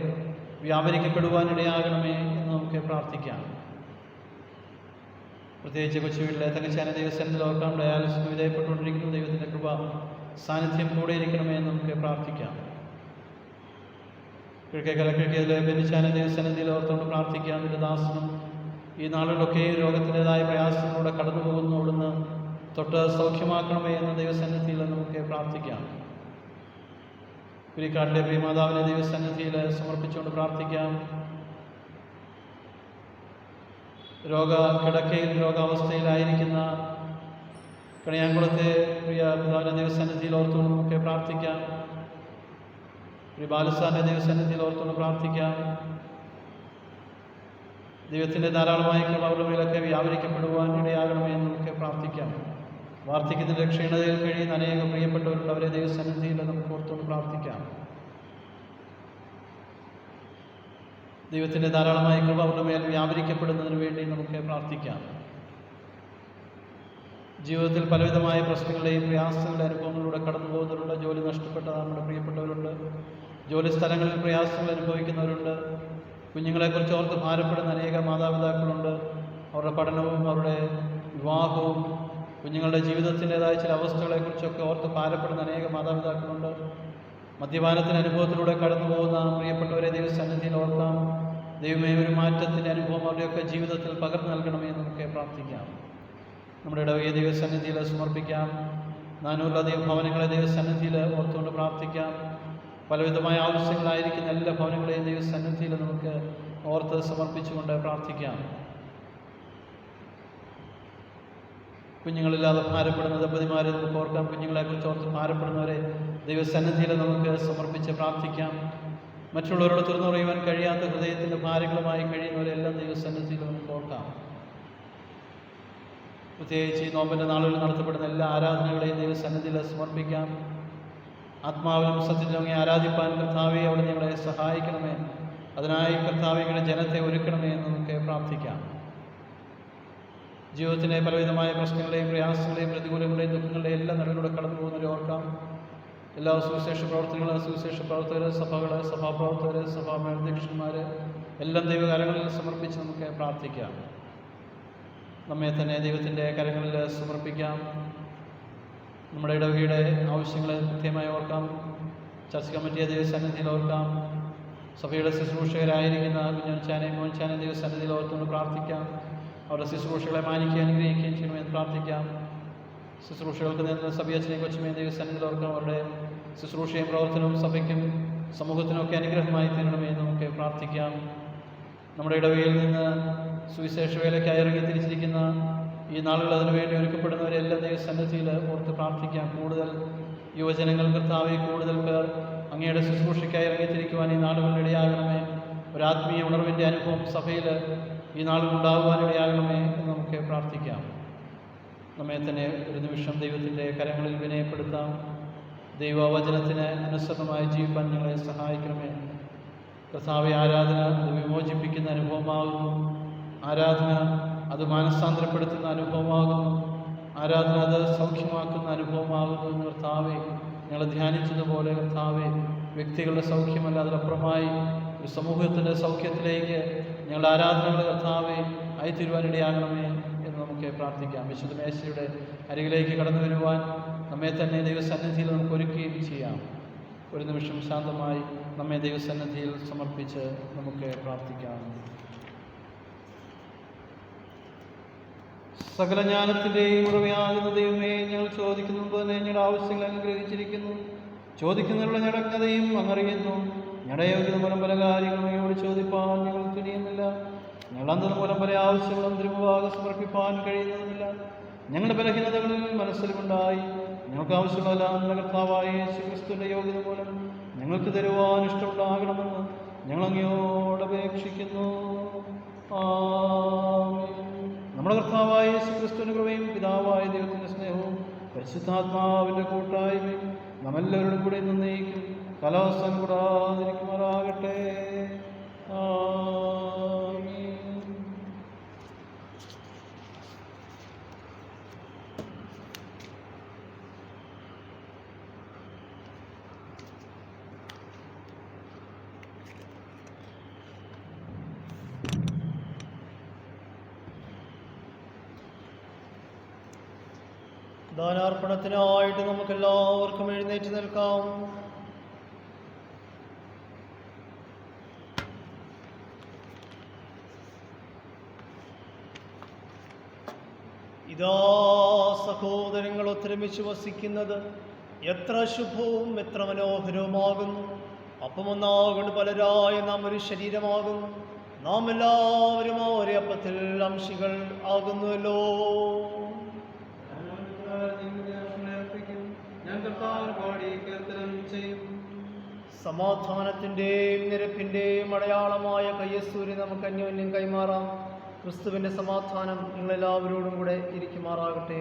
വ്യാപരിക്കപ്പെടുവാനിടയാകണമേ എന്ന് നമുക്ക് പ്രാർത്ഥിക്കാം. പ്രത്യേകിച്ച് കൊച്ചുവീട്ടിലെ തങ്കച്ചാന ദൈവസന്നിധിയിൽ ഓർക്കാം. ഡയാലിസിന് വിധേയപ്പെട്ടുകൊണ്ടിരിക്കുന്നു. ദൈവത്തിൻ്റെ കൃപ സാന്നിധ്യം കൂടെ ഇരിക്കണമേ എന്ന് നമുക്ക് പ്രാർത്ഥിക്കാം. കിഴക്കേക്കരക്കിഴക്കിലെ ബെന്നിച്ചാന ദൈവസന്നിധിയിൽ ഓർത്തുകൊണ്ട് പ്രാർത്ഥിക്കാം. എൻ്റെ ദാസനും ഈ നാളുകളൊക്കെ രോഗത്തിൻ്റെതായ പ്രയാസങ്ങളിലൂടെ കടന്നു പോകുന്നു. അവിടുന്ന് തൊട്ട് സൗഖ്യമാക്കണമേ എന്ന ദൈവസന്നിധിയിൽ നമുക്ക് പ്രാർത്ഥിക്കാം. കുരിക്കാട്ടിലെ പ്രിയമാതാവിനെ ദൈവസന്നിധിയിൽ സമർപ്പിച്ചുകൊണ്ട് പ്രാർത്ഥിക്കാം. രോഗക്കിടക്കയിൽ രോഗാവസ്ഥയിലായിരിക്കുന്ന കണിയാങ്കുളത്തെ പ്രിയ പിതാവിൻ്റെ ദൈവസന്നിധിയിൽ ഓർത്തുകൊണ്ട് നമുക്ക് പ്രാർത്ഥിക്കാം. പ്രിയ ബാലസാറിൻ്റെ ദൈവസന്നിധിയിൽ ഓർത്തുകൊണ്ട് പ്രാർത്ഥിക്കാം. ദൈവത്തിൻ്റെ ധാരാളമായ കൃപ അവരുടെ മേലൊക്കെ വ്യാപരിക്കപ്പെടുവാൻ ഇടയാകണമേ എന്ന് നമുക്ക് പ്രാർത്ഥിക്കാം. വാർദ്ധക്യത്തിൻ്റെ ക്ഷീണതയിൽ കഴിയുന്ന അനേകം പ്രിയപ്പെട്ടവരുണ്ട്. അവരെ ദൈവസന്നിധിയിൽ നമുക്ക് ഓർത്തുകൊണ്ട് പ്രാർത്ഥിക്കാം. ദൈവത്തിൻ്റെ ധാരാളമായ കൃപ അവരുടെ മേൽ വ്യാപരിക്കപ്പെടുന്നതിന് വേണ്ടി നമുക്ക് പ്രാർത്ഥിക്കാം. ജീവിതത്തിൽ പലവിധമായ പ്രശ്നങ്ങളെയും പ്രയാസങ്ങളുടെ അനുഭവങ്ങളിലൂടെ കടന്നു പോകുന്നവരുണ്ട്. ജോലി നഷ്ടപ്പെട്ട നമ്മുടെ പ്രിയപ്പെട്ടവരുണ്ട്. ജോലി സ്ഥലങ്ങളിൽ പ്രയാസങ്ങൾ അനുഭവിക്കുന്നവരുണ്ട്. കുഞ്ഞുങ്ങളെക്കുറിച്ച് ഓർത്ത് ഭാരപ്പെടുന്ന അനേക മാതാപിതാക്കളുണ്ട്. അവരുടെ പഠനവും അവരുടെ വിവാഹവും കുഞ്ഞുങ്ങളുടെ ജീവിതത്തിൻ്റെതായ ചില അവസ്ഥകളെക്കുറിച്ചൊക്കെ ഓർത്ത് ഭാരപ്പെടുന്ന അനേക മാതാപിതാക്കളുണ്ട്. മദ്യപാനത്തിൻ്റെ അനുഭവത്തിലൂടെ കടന്നു പോകുന്ന പ്രിയപ്പെട്ടവരെ ദൈവസന്നിധിയിൽ ഓർക്കാം. ദൈവമേ, ഒരു മാറ്റത്തിൻ്റെ അനുഭവം അവരുടെയൊക്കെ ജീവിതത്തിൽ പകർന്നു നൽകണമേ എന്ന് നമുക്ക് പ്രാർത്ഥിക്കാം. നമ്മുടെ ഇടവകയെ ദൈവസന്നിധിയിൽ സമർപ്പിക്കാം. 400-ലധികം ഭവനങ്ങളെ ദൈവസന്നിധിയിൽ ഓർത്തുകൊണ്ട് പ്രാർത്ഥിക്കാം. പലവിധമായ ആവശ്യങ്ങളായിരിക്കുന്ന എല്ലാ ഭവനങ്ങളെയും ദൈവസന്നിധിയിൽ നമുക്ക് ഓർത്ത് സമർപ്പിച്ചുകൊണ്ട് പ്രാർത്ഥിക്കാം. കുഞ്ഞുങ്ങളില്ലാതെ ഭാരപ്പെടുന്ന ദമ്പതിമാരെ നമുക്ക് ഓർക്കാം. കുഞ്ഞുങ്ങളെക്കുറിച്ച് ഓർത്ത് ഭാരപ്പെടുന്നവരെ ദൈവസന്നിധിയിൽ നമുക്ക് സമർപ്പിച്ച് പ്രാർത്ഥിക്കാം. മറ്റുള്ളവരോട് തുറന്നു പറയുവാൻ കഴിയാത്ത ഹൃദയത്തിൻ്റെ ഭാരങ്ങളുമായി കഴിയുന്നവരെല്ലാം ദൈവസന്നിധിയിൽ നമുക്ക് ഓർക്കാം. പ്രത്യേകിച്ച് ഈ നോമ്പിൻ്റെ നാളുകളിൽ നടത്തപ്പെടുന്ന എല്ലാ ആരാധനകളെയും ദൈവസന്നിധിയിൽ സമർപ്പിക്കാം. ആത്മാവിലും സത്യത്തിലും ആരാധിപ്പാൻ കർത്താവെ അവിടെ ഞങ്ങളെ സഹായിക്കണമേ. അതിനായി കർത്താവെ ഞങ്ങളുടെ ജനത്തെ ഒരുക്കണമേ എന്ന് നമുക്ക് പ്രാർത്ഥിക്കാം. ജീവിതത്തിൻ്റെ പലവിധമായ പ്രശ്നങ്ങളെയും പ്രയാസങ്ങളെയും പ്രതികൂലങ്ങളെയും ദുഃഖങ്ങളുടെയും എല്ലാ നടുവിലൂടെ കടന്നു പോകുന്നവരെ ഓർക്കാം. എല്ലാ സുവിശേഷ പ്രവർത്തനങ്ങളും സുവിശേഷ പ്രവർത്തകർ, സഭകൾ, സഭാപ്രവർത്തകർ, സഭാ മേലധ്യക്ഷന്മാർ എല്ലാം ദൈവകരങ്ങളിൽ സമർപ്പിച്ച് നമുക്ക് പ്രാർത്ഥിക്കാം. നമ്മെ തന്നെ ദൈവത്തിൻ്റെ കരങ്ങളിൽ സമർപ്പിക്കാം. നമ്മുടെ ഇടവകയുടെ ആവശ്യങ്ങളെ കൃത്യമായി ഓർക്കാം. ചർച്ച കമ്മിറ്റിയെ ദൈവസന്നിധിയിൽ ഓർക്കാം. സഭയുടെ ശുശ്രൂഷകരായിരിക്കുന്ന കുഞ്ഞൻചാനെയും മോൻചാനെയും ദൈവസന്നിധിയിൽ ഓർത്തുകൊണ്ട് പ്രാർത്ഥിക്കാം. അവരുടെ ശുശ്രൂഷകളെ മാനിക്കുകയും അനുഗ്രഹിക്കുകയും ചെയ്യണമെന്ന് പ്രാർത്ഥിക്കാം. ശുശ്രൂഷകൾക്ക് നേരിടുന്ന സഭയച്ചനെയും കൊച്ചുമേയും ദൈവസന്നിധിയിൽ ഓർക്കാം. അവരുടെ ശുശ്രൂഷയും പ്രവർത്തനവും സഭയ്ക്കും സമൂഹത്തിനുമൊക്കെ അനുഗ്രഹമായി തീരണമേ എന്ന് നമുക്ക് പ്രാർത്ഥിക്കാം. നമ്മുടെ ഇടവകയിൽ നിന്ന് സുവിശേഷ വേലയ്ക്കായി ഇറങ്ങി തിരിച്ചിരിക്കുന്ന ഈ നാളുകൾ അതിനുവേണ്ടി ഒരുക്കപ്പെടുന്നവരെല്ലാം ദൈവസന്നിധിയിൽ ഓർത്ത് പ്രാർത്ഥിക്കാം. കൂടുതൽ യുവജനങ്ങൾ കർത്താവെ, കൂടുതൽ പേർ അങ്ങയുടെ ശുശ്രൂഷയ്ക്കായി ഇറങ്ങിത്തിരിക്കുവാൻ ഈ നാളുകളിൽ ഇടയാകണമേ. ഒരാത്മീയ ഉണർവിൻ്റെ അനുഭവം സഭയിൽ ഈ നാളുകൾ ഉണ്ടാകുവാനിടയാകണമേ എന്ന് നമുക്ക് പ്രാർത്ഥിക്കാം. നമ്മെ തന്നെ ഒരു നിമിഷം ദൈവത്തിൻ്റെ കരങ്ങളിൽ വിനയപ്പെടുത്താം. ദൈവവചനത്തിന് അനുസൃതമായി ജീവിക്കാൻ ഞങ്ങളെ സഹായിക്കണമേ. കർത്താവെ, ആരാധന അത് വിമോചിപ്പിക്കുന്ന അനുഭവമാകുന്നു. ആരാധന അത് മാനസാന്തരപ്പെടുത്തുന്ന അനുഭവമാകുന്നു. ആരാധന അത് സൗഖ്യമാക്കുന്ന അനുഭവമാകുന്നു എന്ന് കർത്താവെ ഞങ്ങൾ ധ്യാനിച്ചതുപോലെ കർത്താവെ, വ്യക്തികളുടെ സൗഖ്യമല്ല, അതിലപ്പുറമായി ഒരു സമൂഹത്തിൻ്റെ സൗഖ്യത്തിലേക്ക് ഞങ്ങളുടെ ആരാധനകൾ കർത്താവെ ആയിത്തീരുവാനിടയാകണമേ എന്ന് നമുക്ക് പ്രാർത്ഥിക്കാം. വിശുദ്ധ മേശയുടെ അരികിലേക്ക് കടന്നു വരുവാൻ നമ്മെ തന്നെ ദൈവസന്നിധിയിൽ നമുക്ക് ഒരുക്കുകയും ചെയ്യാം. ഒരു നിമിഷം ശാന്തമായി നമ്മെ ദൈവസന്നിധിയിൽ സമർപ്പിച്ച് നമുക്ക് പ്രാർത്ഥിക്കാം. സകല ജ്ഞാനത്തിൻ്റെയും ഉറവയാകുന്ന ദൈവമേ, ഞങ്ങൾ ചോദിക്കുന്നത് തന്നെ ഞങ്ങളുടെ ആവശ്യങ്ങൾ അനുഗ്രഹിച്ചിരിക്കുന്നു. ചോദിക്കുന്നതിനുള്ള ഞങ്ങളുടെ അജ്ഞതയും അങ്ങറിയുന്നു. ഞങ്ങളുടെ യോഗ്യത മൂലം പല കാര്യങ്ങളും അങ്ങയോട് ചോദിപ്പാൻ ഞങ്ങൾ തുനിയുന്നില്ല. ഞങ്ങൾ അന്ധത മൂലം പല ആവശ്യങ്ങളും തിരുമുമ്പാകെ സമർപ്പിപ്പാൻ കഴിയുന്നതുമില്ല. ഞങ്ങളുടെ ബലഹീനതകളിൽ മനസ്സിലുണ്ടായി ഞങ്ങൾക്ക് ആവശ്യമുള്ളതെല്ലാം നമ്മുടെ കർത്താവായ യേശു ക്രിസ്തുവിൻ്റെ യോഗ്യത മൂലം ഞങ്ങൾക്ക് തരുവാൻ ഇഷ്ടമുണ്ടാകണമെന്ന് ഞങ്ങൾ അങ്ങയോട് അപേക്ഷിക്കുന്നു. നമ്മുടെ കർത്താവായ യേശു ക്രിസ്തുവിൻ്റെ കൃപയും പിതാവായ ദൈവത്തിൻ്റെ സ്നേഹവും പരിശുദ്ധാത്മാവിൻ്റെ കൂട്ടായ്മയും നമ്മെല്ലാവരോടും കൂടെ നന്നയിക്കും കലാവസ്ഥം കൂടാതിരിക്കുമാറാകട്ടെ. ദാനാർപ്പണത്തിനായിട്ട് നമുക്കെല്ലാവർക്കും എഴുന്നേറ്റ് നിൽക്കാം. ഇതാ സഹോദരങ്ങൾ ഒത്തൊരുമിച്ച് വസിക്കുന്നത് എത്ര ശുഭവും എത്ര മനോഹരവുമാകുന്നു. അപ്പം ഒന്നാകൊണ്ട് പലരായ നാം ഒരു ശരീരമാകുന്നു. നാം എല്ലാവരും ആ ഒരേ അപ്പത്തിൽ അംശികൾ ആകുന്നുവല്ലോ. സമാധാനത്തിൻ്റെയും നിരപ്പിൻ്റെയും അടയാളമായ കയ്യസൂര്യ നമുക്ക് അന്യോന്യം കൈമാറാം. ക്രിസ്തുവിൻ്റെ സമാധാനം നിങ്ങളെല്ലാവരോടും കൂടെ ഇരിക്കുമാറാകട്ടെ.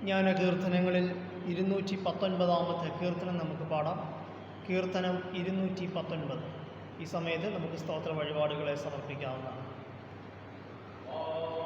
ജ്ഞാനകീർത്തനങ്ങളിൽ 219 കീർത്തനം നമുക്ക് പാടാം. കീർത്തനം 219. ഈ സമയത്ത് നമുക്ക് സ്തോത്ര വഴിപാടുകളെ സമർപ്പിക്കാവുന്നതാണ്. Oh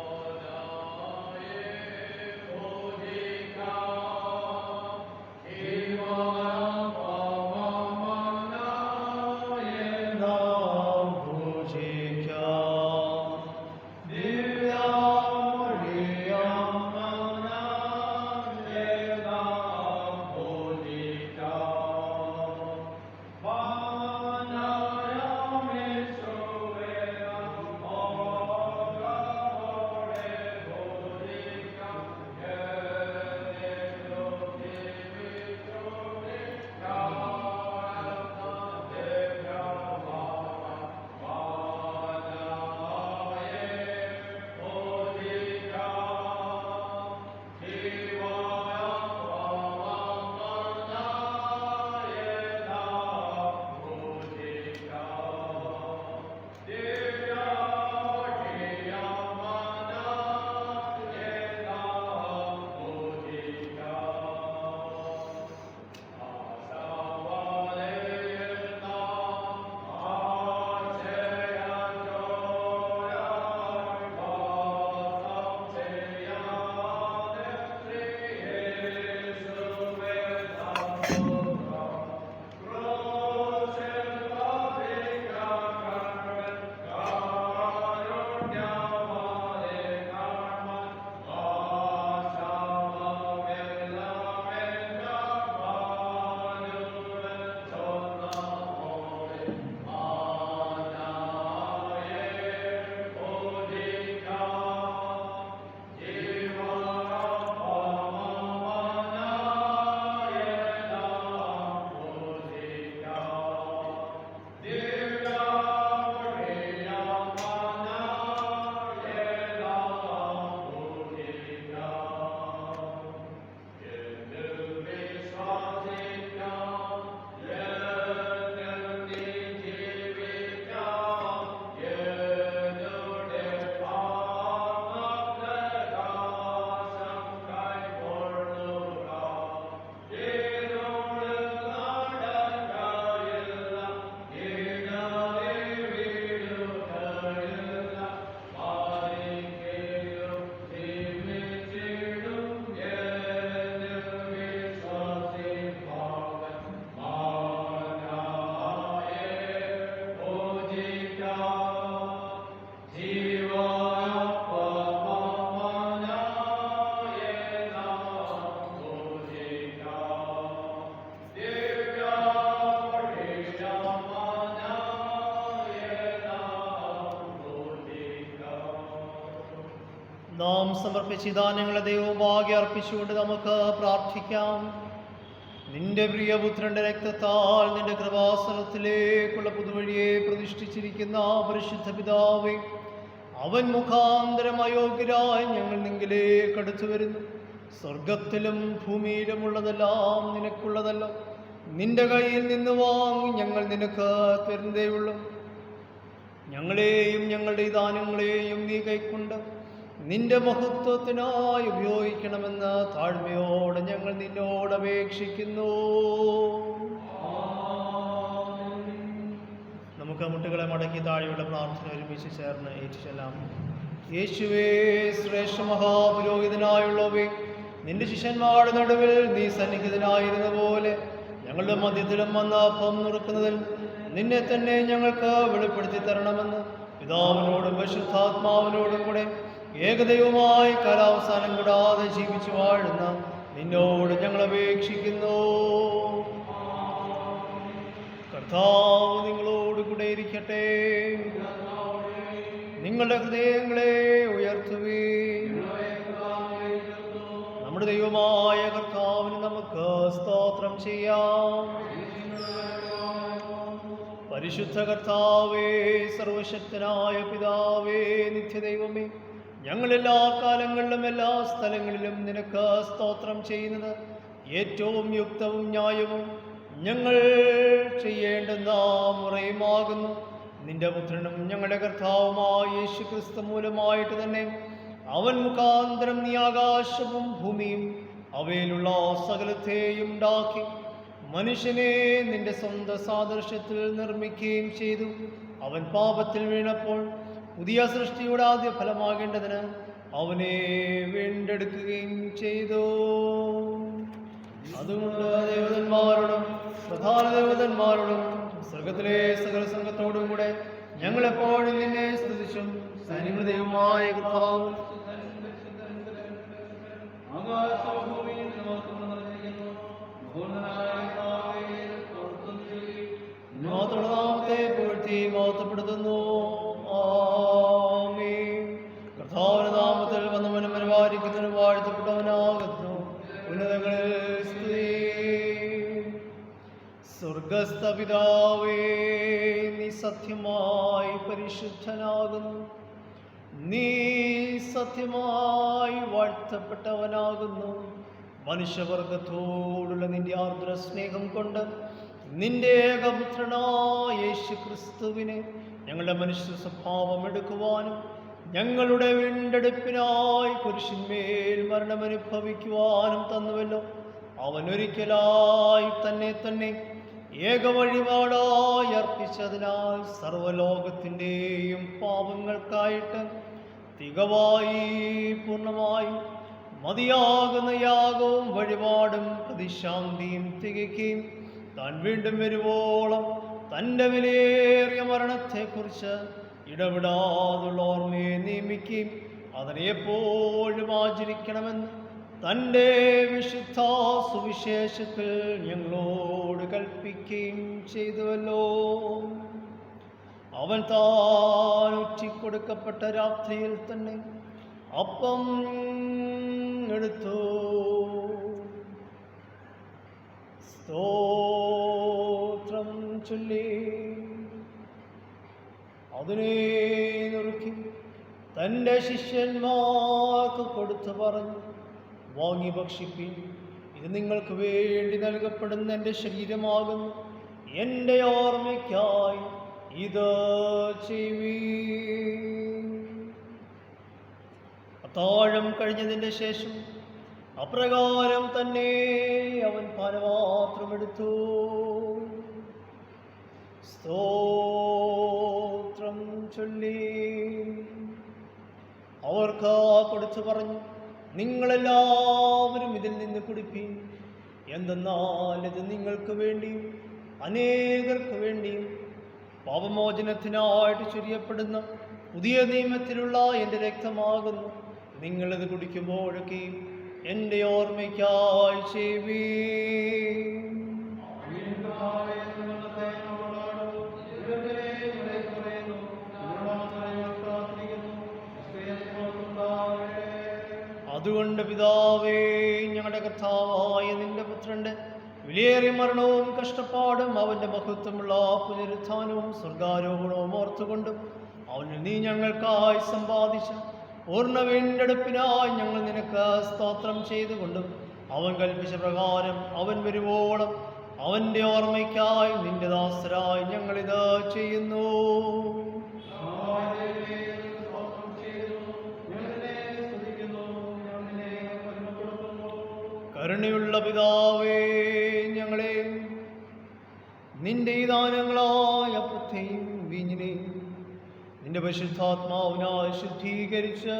നാം സമർപ്പിച്ച ദാനങ്ങളെ ദൈവവും ഭാഗ്യം അർപ്പിച്ചുകൊണ്ട് നമുക്ക് പ്രാർത്ഥിക്കാം. നിന്റെ പ്രിയപുത്രന്റെ രക്തത്താൽ നിന്റെ കൃപാസനത്തിലേക്കുള്ള പുതുവഴിയെ പ്രതിഷ്ഠിച്ചിരിക്കുന്ന പരിശുദ്ധ പിതാവേ, അവൻ മുഖാന്തരം അയോഗ്യരായി ഞങ്ങൾ നിങ്കിലേക്ക് അടുത്തു വരുന്നു. സ്വർഗത്തിലും ഭൂമിയിലുമുള്ളതെല്ലാം നിനക്കുള്ളതല്ല. നിന്റെ കയ്യിൽ നിന്ന് വാങ്ങി ഞങ്ങൾ നിനക്ക് തരുന്നതേയുള്ളൂ. ഞങ്ങളെയും ഞങ്ങളുടെ ദാനങ്ങളെയും നീ കൈക്കൊണ്ട് നിന്റെ മഹത്വത്തിനായി ഉപയോഗിക്കണമെന്ന് താഴ്മയോടെ ഞങ്ങൾ നിന്നോട് അപേക്ഷിക്കുന്നു. നമുക്ക് മുട്ടുകളെ മടക്കി താഴെയുള്ള പ്രാർത്ഥന ഒരുമിച്ച് ചേർന്ന് ഏറ്റുചൊല്ലാം. യേശുവേ, ശ്രേഷ്ഠ മഹാപുരോഹിതനായുള്ളവേ, നിന്റെ ശിഷ്യന്മാരുടെ നടുവിൽ നീ സന്നിഹിതനായിരുന്ന പോലെ ഞങ്ങളുടെ മധ്യത്തിലും വന്ന് അപ്പം നുറുക്കുന്നതിൽ നിന്നെ തന്നെ ഞങ്ങൾക്ക് വെളിപ്പെടുത്തി തരണമെന്ന് പിതാവിനോടും പരിശുദ്ധാത്മാവിനോടും കൂടെ ഏകദൈവമായി കാലാവസാനം കൂടാതെ ജീവിച്ചു വാഴുന്ന നിന്നോട് ഞങ്ങൾ അപേക്ഷിക്കുന്നു. കർത്താവ് നിങ്ങളോട് കൂടെ ഇരിക്കട്ടെ. നിങ്ങളുടെ ഹൃദയങ്ങളെ ഉയർത്തുവേ. നമ്മുടെ ദൈവമായ കർത്താവിന് നമുക്ക് സ്തോത്രം ചെയ്യാം. പരിശുദ്ധ കർത്താവേ, സർവശക്തനായ പിതാവേ, നിത്യദൈവമേ, ഞങ്ങളെല്ലാ കാലങ്ങളിലും എല്ലാ സ്ഥലങ്ങളിലും നിനക്ക് സ്തോത്രം ചെയ്യുന്നത് ഏറ്റവും യുക്തവും ന്യായവും ഞങ്ങൾ ചെയ്യേണ്ടുന്ന മുറയുമാകുന്നു. നിന്റെ പുത്രനും ഞങ്ങളുടെ കർത്താവുമായ യേശു ക്രിസ്തു മൂലമായിട്ട് തന്നെ അവൻ മുഖാന്തരം നീ ആകാശവും ഭൂമിയും അവയിലുള്ള സകലത്തെയും ഉണ്ടാക്കി മനുഷ്യനെ നിന്റെ സ്വന്തം സാദൃശ്യത്തിൽ നിർമ്മിക്കുകയും ചെയ്തു. അവൻ പാപത്തിൽ വീണപ്പോൾ പുതിയ സൃഷ്ടിയുടെ ആദ്യ ഫലമാകേണ്ടതിന് അവനെ വീണ്ടെടുക്കുകയും ചെയ്തു. അതുകൊണ്ട് ദേവതന്മാരോടും പ്രധാന ദേവതന്മാരോടും സ്വർഗത്തിലെ സകല സംഘത്തോടും കൂടെ ഞങ്ങളെപ്പോഴും നിന്നെ സ്തുതിച്ചും സൈന്യങ്ങളുടെ ദൈവമായ കർത്താവ് നാമത്തെ പുകഴ്ത്തി മഹത്വപ്പെടുത്തുന്നു. ആമേൻ. കർത്താവിന്റെ നാമത്തിൽ വന്നവനും പരിപാലിക്കുന്നവനും വാഴ്ത്തപ്പെട്ടവനാകുന്നു. ഉന്നതങ്ങളിൽ സ്തുതി. സ്വർഗസ്ഥ പിതാവേ, നീ സത്യമായി പരിശുദ്ധനാകുന്നു. നീ സത്യമായി വാഴ്ത്തപ്പെട്ടവനാകുന്നു. മനുഷ്യവർഗത്തോടുള്ള നിന്റെ ആർദ്ര സ്നേഹം കൊണ്ട് നിന്റെ ഏകപുത്രനായ യേശു ക്രിസ്തുവിനെ ഞങ്ങളുടെ മനുഷ്യ സ്വഭാവം എടുക്കുവാനും ഞങ്ങളുടെ വീണ്ടെടുപ്പിനായി കുരിശിന്മേൽ മരണമനുഭവിക്കുവാനും തന്നുവല്ലോ. അവനൊരിക്കലായി തന്നെ ഏകവഴിപാടായി അർപ്പിച്ചതിനാൽ സർവലോകത്തിൻ്റെയും പാപങ്ങൾക്കായിട്ട് തികവായി പൂർണ്ണമായും മതിയാകുന്ന യാഗവും വഴിപാടും പ്രതിശാന്തിയും തികയ്ക്കുകയും താൻ വീണ്ടും വരുവോളം തൻ്റെ വിലയേറിയ മരണത്തെക്കുറിച്ച് ഇടപെടാതുള്ള ഓർമ്മയെ നിയമിക്കുകയും അതിനെ എപ്പോഴും ആചരിക്കണമെന്ന് തൻ്റെ വിശുദ്ധ സുവിശേഷത്തിൽ ഞങ്ങളോട് കൽപ്പിക്കുകയും ചെയ്തുവല്ലോ. അവൻ താൻ ഒറ്റിക്കൊടുക്കപ്പെട്ട രാത്രിയിൽ തന്നെ അപ്പം എടുത്തു, സ്തോത്രം ചൊല്ലി അതിനെ നുറുക്കി തൻ്റെ ശിഷ്യന്മാർക്ക് കൊടുത്തു പറഞ്ഞു, വാങ്ങി ഭക്ഷിപ്പിൻ, ഇത് നിങ്ങൾക്ക് വേണ്ടി നൽകപ്പെടുന്ന എൻ്റെ ശരീരമാകുന്നു. എൻ്റെ ഓർമ്മയ്ക്കായി ഇത് ചെയ്യുവീൻ. അത്താഴം കഴിഞ്ഞതിൻ്റെ ശേഷം അപ്രകാരം തന്നെ അവൻ പാനപാത്രമെടുത്തു, സ്തോത്രം ചൊല്ലി അവർക്ക് കൊടുത്തു പറഞ്ഞു, നിങ്ങളെല്ലാവരും ഇതിൽ നിന്ന് കുടിപ്പീൻ. എന്തെന്നാൽ ഇത് നിങ്ങൾക്ക് വേണ്ടിയും അനേകർക്ക് വേണ്ടിയും പാപമോചനത്തിനായിട്ട് ചൊരിയപ്പെടുന്ന പുതിയ നിയമത്തിലുള്ള എൻ്റെ രക്തമാകുന്നു. നിങ്ങളിത് കുടിക്കുമ്പോഴൊക്കെയും എൻ്റെ ഓർമ്മയ്ക്കായി ചെയ്യുവീൻ. അതുകൊണ്ട് പിതാവേ, ഞങ്ങളുടെ കർത്താവായ നിന്റെ പുത്രന്റെ വിലയേറിയ മരണവും കഷ്ടപ്പാടും അവന്റെ മഹത്വമുള്ള പുനരുത്ഥാനവും സ്വർഗാരോഹണവും ഓർത്തുകൊണ്ടും അവനിൽ നീ ഞങ്ങൾക്കായി സമ്പാദിച്ച പൂർണ്ണ വീണ്ടെടുപ്പിനായി ഞങ്ങൾ നിനക്ക് സ്തോത്രം ചെയ്തുകൊണ്ടും അവൻ കൽപ്പിച്ച പ്രകാരം അവൻ വരുവോളം അവന്റെ ഓർമ്മയ്ക്കായി നിന്റെ ദാസരായി ഞങ്ങളിത് ചെയ്യുന്നു. കരുണയുള്ള പിതാവേ, ഞങ്ങളെ നിന്റെ ഈ ദാനങ്ങളായ അപ്പത്തെയും വീഞ്ഞിനെയും നിന്റെ പരിശുദ്ധാത്മാവിനായി ശുദ്ധീകരിച്ച്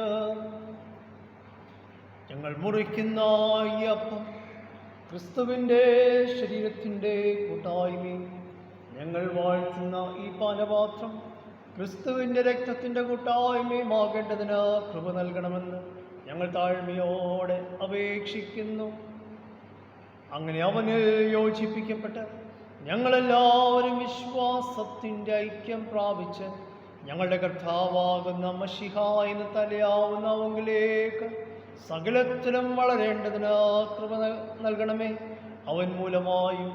ഞങ്ങൾ മുറിക്കുന്ന ഈ അപ്പം ക്രിസ്തുവിൻ്റെ ശരീരത്തിൻ്റെ കൂട്ടായ്മയും ഞങ്ങൾ വാഴ്ത്തുന്ന ഈ പാനപാത്രം ക്രിസ്തുവിൻ്റെ രക്തത്തിൻ്റെ കൂട്ടായ്മയും ആകേണ്ടതിന് കൃപ നൽകണമെന്ന് ഞങ്ങൾ താഴ്മയോടെ അപേക്ഷിക്കുന്നു. അങ്ങനെ അവനിൽ യോജിപ്പിക്കപ്പെട്ട് ഞങ്ങളെല്ലാവരും വിശ്വാസത്തിൻ്റെ ഐക്യം പ്രാപിച്ച് ഞങ്ങളുടെ കർത്താവാകുന്ന മശിഹ എന്ന തലയാവുന്ന അവങ്കിലേക്ക് സകലത്തിലും വളരേണ്ടതിന് കൃപ നൽകണമേ. അവൻ മൂലമായും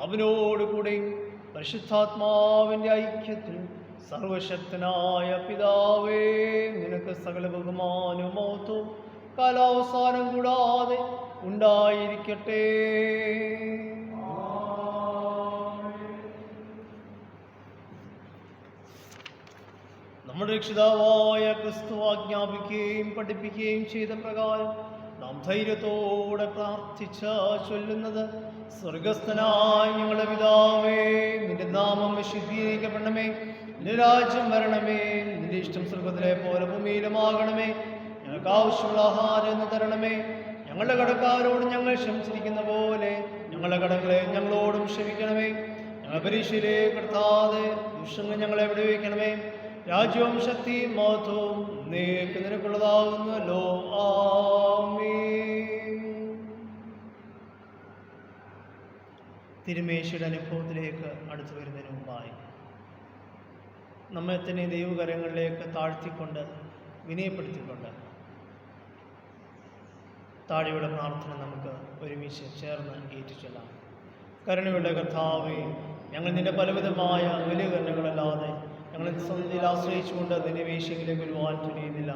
അവനോടുകൂടെയും പരിശുദ്ധാത്മാവിൻ്റെ ഐക്യത്തിൽ സർവശക്തനായ പിതാവേ, നിനക്ക് സകല ബഹുമാനവും മഹത്വവും കാലാവസാനം കൂടാതെ ഉണ്ടായിരിക്കട്ടെ. നമ്മുടെ രക്ഷിതാവായ ക്രിസ്തു ആജ്ഞാപിക്കുകയും പഠിപ്പിക്കുകയും ചെയ്ത പ്രകാരം നാം ധൈര്യത്തോടെ പ്രാർത്ഥിച്ച ചൊല്ലുന്നത്: സ്വർഗസ്ഥനായ ഞങ്ങളുടെ പിതാവേ, നിന്റെ നാമം വിശുദ്ധീകരിക്കപ്പെടണമേ, നിന്റെ രാജ്യം വരണമേ, നിന്റെ ഇഷ്ടം സ്വർഗത്തിലെ പോലെ ഭൂമിയിലുമാകണമേ. ഞങ്ങൾക്ക് ആവശ്യമുള്ള ആഹാരം എന്ന് തരണമേ. ഞങ്ങളുടെ കടക്കാരോട് ഞങ്ങൾ ക്ഷമിച്ചിരിക്കുന്ന പോലെ ഞങ്ങളുടെ കടങ്ങളെ ഞങ്ങളോടും ക്ഷമിക്കണമേ. ഞങ്ങൾ പരീക്ഷയിലേക്ക് പെടുത്താതെ ദുഷ്ടങ്ങൾ ഞങ്ങളെ വിടുവിക്കണമേ. രാജ്യവും ശക്തിയും മഹത്വവും നീക്ക് നിനക്കുള്ളതാകുന്നല്ലോ. ആമേൻ. തിരുമേശയുടെ അനുഭവത്തിലേക്ക് അടുത്തു വരുന്നതിന് മുമ്പായി നമ്മെ തന്നെ ദൈവകരങ്ങളിലേക്ക് താഴ്ത്തിക്കൊണ്ട് വിനയപ്പെടുത്തിക്കൊണ്ട് താഴെയുള്ള പ്രാർത്ഥന നമുക്ക് ഒരുമിച്ച് ചേർന്ന് ഏറ്റുചൊല്ലാം. കരുണയുടെ കർത്താവേ, ഞങ്ങൾ നിന്റെ പലവിധമായ വലിയ കരുണകളല്ലാതെ ഞങ്ങൾ സന്ധിയിൽ ആശ്രയിച്ചുകൊണ്ട് നിന്റെ മേശയിലേക്ക് വരുവാൻ തുനിയുന്നില്ല.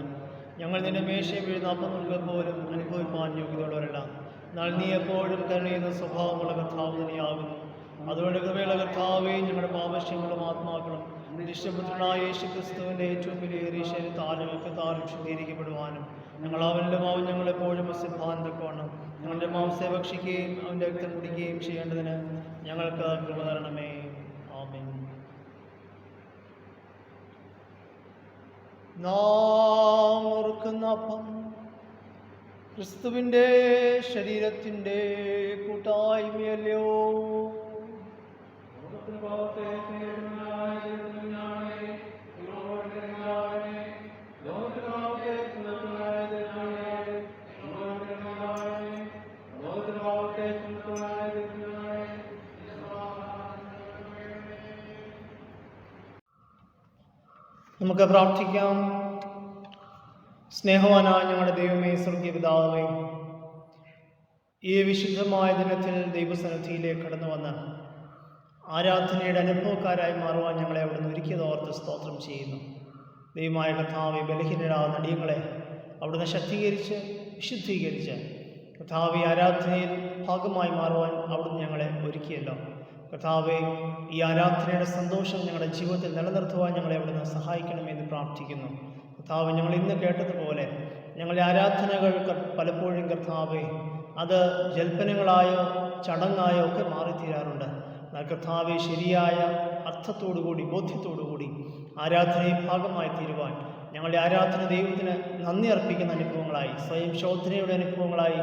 ഞങ്ങൾ നിന്റെ മേശയിൽ വീഴുന്ന അപ്പം നൽകുക പോലും അനുഭവിപ്പാൻ യോഗ്യതയുള്ളവരല്ല. എന്നാൽ നീ എപ്പോഴും കരുണയുന്ന സ്വഭാവമുള്ള കർത്താവ് തന്നെയാകുന്നു. അതുകൊണ്ട് കൃപയുള്ള കർത്താവേ, ഞങ്ങളുടെ പാപശ്യങ്ങളും ആത്മാക്കളും നിശ്ചയപുത്രനായ യേശു ക്രിസ്തുവിൻ്റെ ഏറ്റവും വലിയ ശരീരത്താലും ശുദ്ധീകരിക്കപ്പെടുവാനും ഞങ്ങൾ അവനിലും അവൻ ഞങ്ങളെപ്പോഴും സിദ്ധാന്തക്കോണം ഞങ്ങളുടെ മാംസത്തെ ഭക്ഷിക്കുകയും അവൻ്റെ രക്തം കുടിക്കുകയും ചെയ്യേണ്ടതിന് ഞങ്ങൾക്ക് കൃപ തരണമേ. ആമേൻ. നാം ഓർക്കുന്ന അപ്പം ക്രിസ്തുവിൻ്റെ ശരീരത്തിൻ്റെ കൂട്ടായ്മയല്ലയോ? നമുക്ക് പ്രാർത്ഥിക്കാം. സ്നേഹവാനായ ഞങ്ങളുടെ ദൈവമേ, സ്വർഗീയ പിതാവേ, ഈ വിശുദ്ധമായ ദിനത്തിൽ ദൈവസന്നിധിയിലേക്ക് കടന്നു വന്ന് ആരാധനയുടെ അനുഭവക്കാരായി മാറുവാൻ ഞങ്ങളെ അവിടുന്ന് ഒരുക്കിയതോർത്ത് സ്തോത്രം ചെയ്യുന്നു. ദൈവമായ കർത്താവെ, ബലഹീനരാകുന്ന അടിയങ്ങളെ അവിടുന്ന് ശക്തീകരിച്ച് വിശുദ്ധീകരിച്ച് കർത്താവെ ആരാധനയിൽ ഭാഗമായി മാറുവാൻ അവിടുന്ന് ഞങ്ങളെ ഒരുക്കിയല്ലോ. കർത്താവെ, ഈ ആരാധനയുടെ സന്തോഷം ഞങ്ങളുടെ ജീവിതത്തിൽ നിലനിർത്തുവാൻ ഞങ്ങളെ അവിടുന്ന് സഹായിക്കണമെന്ന് പ്രാർത്ഥിക്കുന്നു. കർത്താവ്, ഞങ്ങൾ ഇന്ന് കേട്ടതുപോലെ ഞങ്ങളുടെ ആരാധനകൾ പലപ്പോഴും കർത്താവെ അത് ജൽപ്പനങ്ങളായോ ചടങ്ങായോ ഒക്കെ മാറിത്തീരാറുണ്ട്. എന്നാൽ കർത്താവെ, ശരിയായ അർത്ഥത്തോടുകൂടി ബോധ്യത്തോടുകൂടി ആരാധനയിൽ ഭാഗമായി തീരുവാൻ ഞങ്ങളുടെ ആരാധന ദൈവത്തിന് നന്ദി അർപ്പിക്കുന്ന അനുഭവങ്ങളായി, സ്വയം ശോധനയുടെ അനുഭവങ്ങളായി,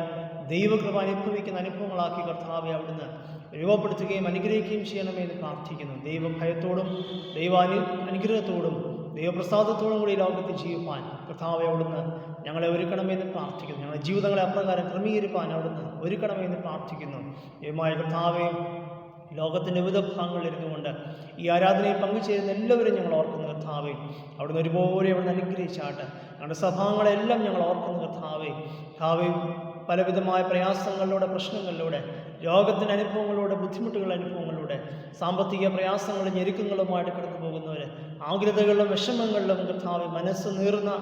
ദൈവകൃപ അനുഭവിക്കുന്ന അനുഭവങ്ങളാക്കി കർത്താവെ അവിടുന്ന് രൂപപ്പെടുത്തുകയും അനുഗ്രഹിക്കുകയും ചെയ്യണമെന്ന് പ്രാർത്ഥിക്കുന്നു. ദൈവഭയത്തോടും അനുഗ്രഹത്തോടും ദൈവപ്രസാദത്തോടും കൂടി ലോകത്തിൽ ജീവിപ്പാൻ കർത്താവെ അവിടുന്ന് ഞങ്ങളെ ഒരുക്കണമെന്ന് പ്രാർത്ഥിക്കുന്നു. ഞങ്ങളുടെ ജീവിതങ്ങളെ അപ്രകാരം ക്രമീകരിപ്പാൻ അവിടുന്ന് ഒരുക്കണമെന്ന് പ്രാർത്ഥിക്കുന്നു. ദൈവമായ കർത്താവെ, ലോകത്തിൻ്റെ വിവിധ ഭാഗങ്ങളിലിരുന്നു കൊണ്ട് ഈ ആരാധനയിൽ പങ്കുചേരുന്ന എല്ലാവരും ഞങ്ങൾ ഓർക്കുന്ന കർത്താവേ, അവിടുന്ന് ഒരുപോലെ അവിടുന്ന് അനുഗ്രഹിച്ചാട്ട് ഞങ്ങളുടെ സഭാങ്ങളെല്ലാം ഞങ്ങൾ ഓർക്കുന്ന കർത്താവേ. പലവിധമായ പ്രയാസങ്ങളിലൂടെ, പ്രശ്നങ്ങളിലൂടെ, രോഗത്തിൻ്റെ അനുഭവങ്ങളിലൂടെ, ബുദ്ധിമുട്ടുകളുടെ അനുഭവങ്ങളിലൂടെ, സാമ്പത്തിക പ്രയാസങ്ങളും ഞെരുക്കങ്ങളുമായിട്ട് കടന്നു പോകുന്നവർ, ആഗ്രതകളിലും വിഷമങ്ങളിലും കർത്താവേ മനസ്സ് നീറുന്ന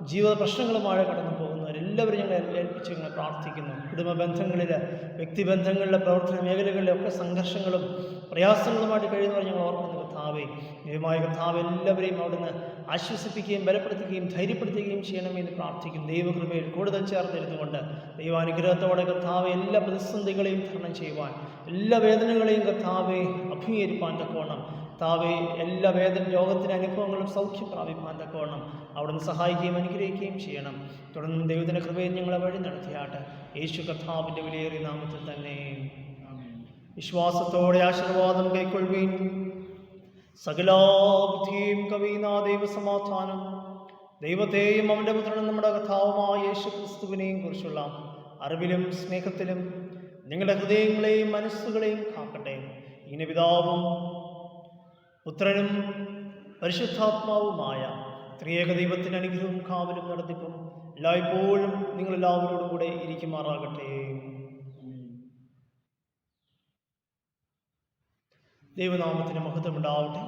ജീവിത പ്രശ്നങ്ങളുമായി കടന്നു പോകുന്നവരെല്ലാവരും ഞങ്ങളെ ഏൽപ്പിച്ച് ഞങ്ങൾ പ്രാർത്ഥിക്കുന്നു. കുടുംബ ബന്ധങ്ങളിൽ, വ്യക്തിബന്ധങ്ങളിലെ, പ്രവർത്തന മേഖലകളിലൊക്കെ സംഘർഷങ്ങളും പ്രയാസങ്ങളുമായിട്ട് കഴിയുന്നവർ ഞങ്ങൾ ഓർക്കുന്ന കർത്താവേ, ദൈവമായ കർത്താവ് എല്ലാവരെയും അവിടുന്ന് ആശ്വസിപ്പിക്കുകയും ബലപ്പെടുത്തുകയും ധൈര്യപ്പെടുത്തുകയും ചെയ്യണമെന്ന് പ്രാർത്ഥിക്കും. ദൈവകൃപയിൽ കൂടുതൽ ചേർന്നിരുന്നുകൊണ്ട് ദൈവാനുഗ്രഹത്തോടെ കർത്താവെ എല്ലാ പ്രതിസന്ധികളെയും തരണം ചെയ്യുവാൻ, എല്ലാ വേദനകളെയും കർത്താവെ അഭിമുഖീകരിപ്പാൻ തക്കവണ്ണം, കർത്താവെ എല്ലാ രോഗത്തിൻ്റെ അനുഭവങ്ങളും സൗഖ്യം പ്രാപിപ്പാൻ തക്കവണ്ണം അവിടുന്ന് സഹായിക്കുകയും അനുഗ്രഹിക്കുകയും ചെയ്യണം. തുടർന്ന് ദൈവത്തിൻ്റെ കൃപയിൽ ഞങ്ങളെ വഴി നടത്തിയാട്ട് യേശു കർത്താവിൻ്റെ വിലയേറിയ നാമത്തിൽ തന്നെ വിശ്വാസത്തോടെ ആശീർവാദം കൈക്കൊള്ളുകയും സകലാബുദ്ധിയും കവിയുന്ന ദൈവസമാധാനം ദൈവത്തെയും അവൻ്റെ പുത്രനും നമ്മുടെ കർത്താവുമായ യേശു ക്രിസ്തുവിനെയും കുറിച്ചുള്ള അറിവിലും സ്നേഹത്തിലും നിങ്ങളുടെ ഹൃദയങ്ങളെയും മനസ്സുകളെയും കാക്കട്ടെ. ഇങ്ങനെ പിതാവും പുത്രനും പരിശുദ്ധാത്മാവുമായ ത്രിയേക ദൈവത്തിൻ്റെ അനുഗ്രഹവും കാവലും നടത്തിപ്പും എല്ലായ്പ്പോഴും നിങ്ങളെല്ലാവരോടും കൂടെ ഇരിക്കുമാറാകട്ടെ. ദൈവനാമത്തിന് മഹത്വമുണ്ടാവട്ടെ.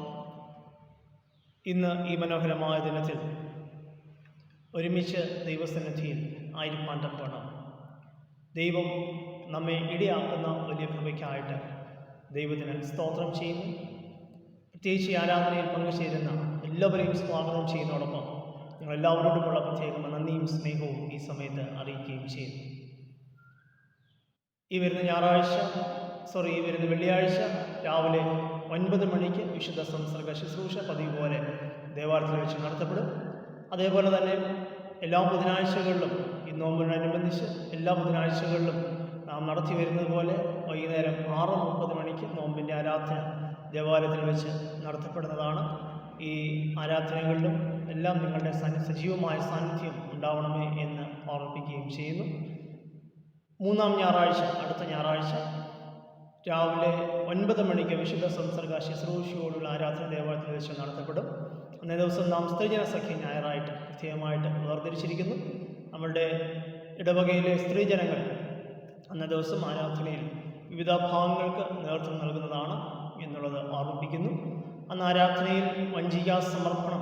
ഇന്ന് ഈ മനോഹരമായ ദിനത്തിൽ ഒരുമിച്ച് ദൈവസന്നിധിയിൽ ആയിരിക്കാൻ തക്കവണ്ണം ദൈവം നമ്മെ ഇടയാക്കുന്ന വലിയ കൃപയ്ക്കായിട്ട് ദൈവത്തിന് സ്തോത്രം ചെയ്യുന്നു. പ്രത്യേകിച്ച് ഈ ആരാധനയിൽ പങ്കുചേരുന്ന എല്ലാവരെയും സ്വാഗതം ചെയ്യുന്നതോടൊപ്പം ഞങ്ങളെല്ലാവരോടുമുള്ള പ്രത്യേക നന്ദിയും സ്നേഹവും ഈ സമയത്ത് അറിയിക്കുകയും ചെയ്യുന്നു. ഈ വരുന്ന വെള്ളിയാഴ്ച രാവിലെ 9 മണിക്ക് വിശുദ്ധ സംസർഗ ശുശ്രൂഷ പതിവ് പോലെ ദേവാലയത്തിൽ വെച്ച് നടത്തപ്പെടും. അതേപോലെ തന്നെ എല്ലാ ബുധനാഴ്ചകളിലും ഈ നോമ്പിനോടനുബന്ധിച്ച് എല്ലാ ബുധനാഴ്ചകളിലും നാം നടത്തി വരുന്നത് പോലെ വൈകുന്നേരം 6:30 മണിക്ക് നോമ്പിൻ്റെ ആരാധന ദേവാലയത്തിൽ വെച്ച് നടത്തപ്പെടുന്നതാണ്. ഈ ആരാധനകളിലും എല്ലാം നിങ്ങളുടെ സജീവമായ സാന്നിധ്യം ഉണ്ടാവണമേ എന്ന് ഓർമ്മിപ്പിക്കുകയും ചെയ്യുന്നു. മൂന്നാം ഞായറാഴ്ച, അടുത്ത ഞായറാഴ്ച രാവിലെ 9 മണിക്ക് വിശുദ്ധ സംസർഗ ശുശ്രൂഷയോടുള്ള ആരാധന ദേവാലയത്തിൽ വെച്ച് നടത്തപ്പെടും. അന്നേ ദിവസം നാം സ്ത്രീജന സഖ്യ ഞായറായിട്ട് പ്രത്യേകമായിട്ട് വേർതിരിച്ചിരിക്കുന്നു. നമ്മളുടെ ഇടവകയിലെ സ്ത്രീജനങ്ങൾ അന്നേ ദിവസം ആരാധനയിൽ വിവിധ ഭാഗങ്ങൾക്ക് നേതൃത്വം നൽകുന്നതാണ് എന്നുള്ളത് ഓർമ്മിപ്പിക്കുന്നു. അന്ന് ആരാധനയിൽ വഞ്ചികാ സമർപ്പണം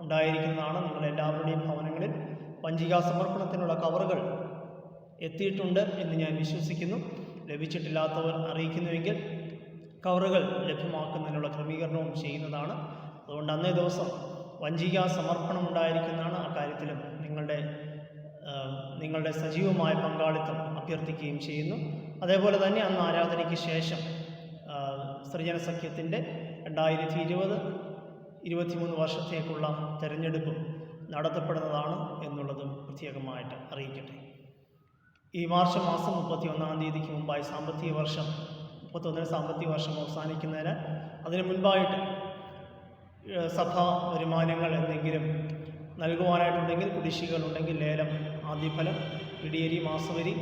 ഉണ്ടായിരിക്കുന്നതാണ്. നിങ്ങളെല്ലാവരുടെയും ഭവനങ്ങളിൽ വഞ്ചികാ സമർപ്പണത്തിനുള്ള കവറുകൾ എത്തിയിട്ടുണ്ട് എന്ന് ഞാൻ വിശ്വസിക്കുന്നു. ലഭിച്ചിട്ടില്ലാത്തവർ അറിയിക്കുന്നുവെങ്കിൽ കവറുകൾ ലഭ്യമാക്കുന്നതിനുള്ള ക്രമീകരണവും ചെയ്യുന്നതാണ്. അതുകൊണ്ട് അന്നേ ദിവസം വഞ്ചികാ സമർപ്പണം ഉണ്ടായിരിക്കുന്നതാണ്. ആ കാര്യത്തിലും നിങ്ങളുടെ സജീവമായ പങ്കാളിത്തം അഭ്യർത്ഥിക്കുകയും ചെയ്യുന്നു. അതേപോലെ തന്നെ അന്ന് ആരാധനയ്ക്ക് ശേഷം സ്ത്രീജന സഖ്യത്തിൻ്റെ 2020-23 വർഷത്തേക്കുള്ള തെരഞ്ഞെടുപ്പ് നടത്തപ്പെടുന്നതാണ് എന്നുള്ളതും പ്രത്യേകമായിട്ട് അറിയിക്കട്ടെ. ഈ മാർച്ച് മാസം 31-ാം തീയതിക്ക് മുമ്പായി 31 സാമ്പത്തിക വർഷം അവസാനിക്കുന്നതിന് അതിന് മുൻപായിട്ട് സഭാ വരുമാനങ്ങൾ എന്തെങ്കിലും നൽകുവാനായിട്ടുണ്ടെങ്കിൽ, കുടിശ്ശികളുണ്ടെങ്കിൽ ലേലം, ആദ്യഫലം, പിടിയേരി, മാസവരി,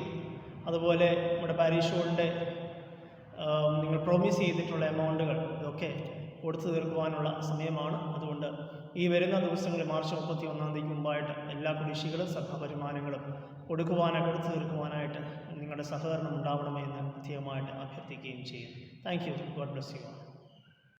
അതുപോലെ നമ്മുടെ പാരീഷ് ഹോളിൻ്റെ നിങ്ങൾ പ്രോമിസ് ചെയ്തിട്ടുള്ള എമൗണ്ടുകൾ ഇതൊക്കെ കൊടുത്തു തീർക്കുവാനുള്ള സമയമാണ്. അതുകൊണ്ട് ഈ വരുന്ന ദിവസങ്ങളിൽ മാർച്ച് 31-ാം തീയതിക്ക് മുമ്പായിട്ട് എല്ലാ കുടിശ്ശികളും സഭാ വരുമാനങ്ങളും കൊടുത്തു തീർക്കുവാനായിട്ട് നിങ്ങളുടെ സഹകരണം ഉണ്ടാവണമെന്ന് പ്രത്യേകമായിട്ട് അഭ്യർത്ഥിക്കുകയും ചെയ്യും. Thank you. God bless you.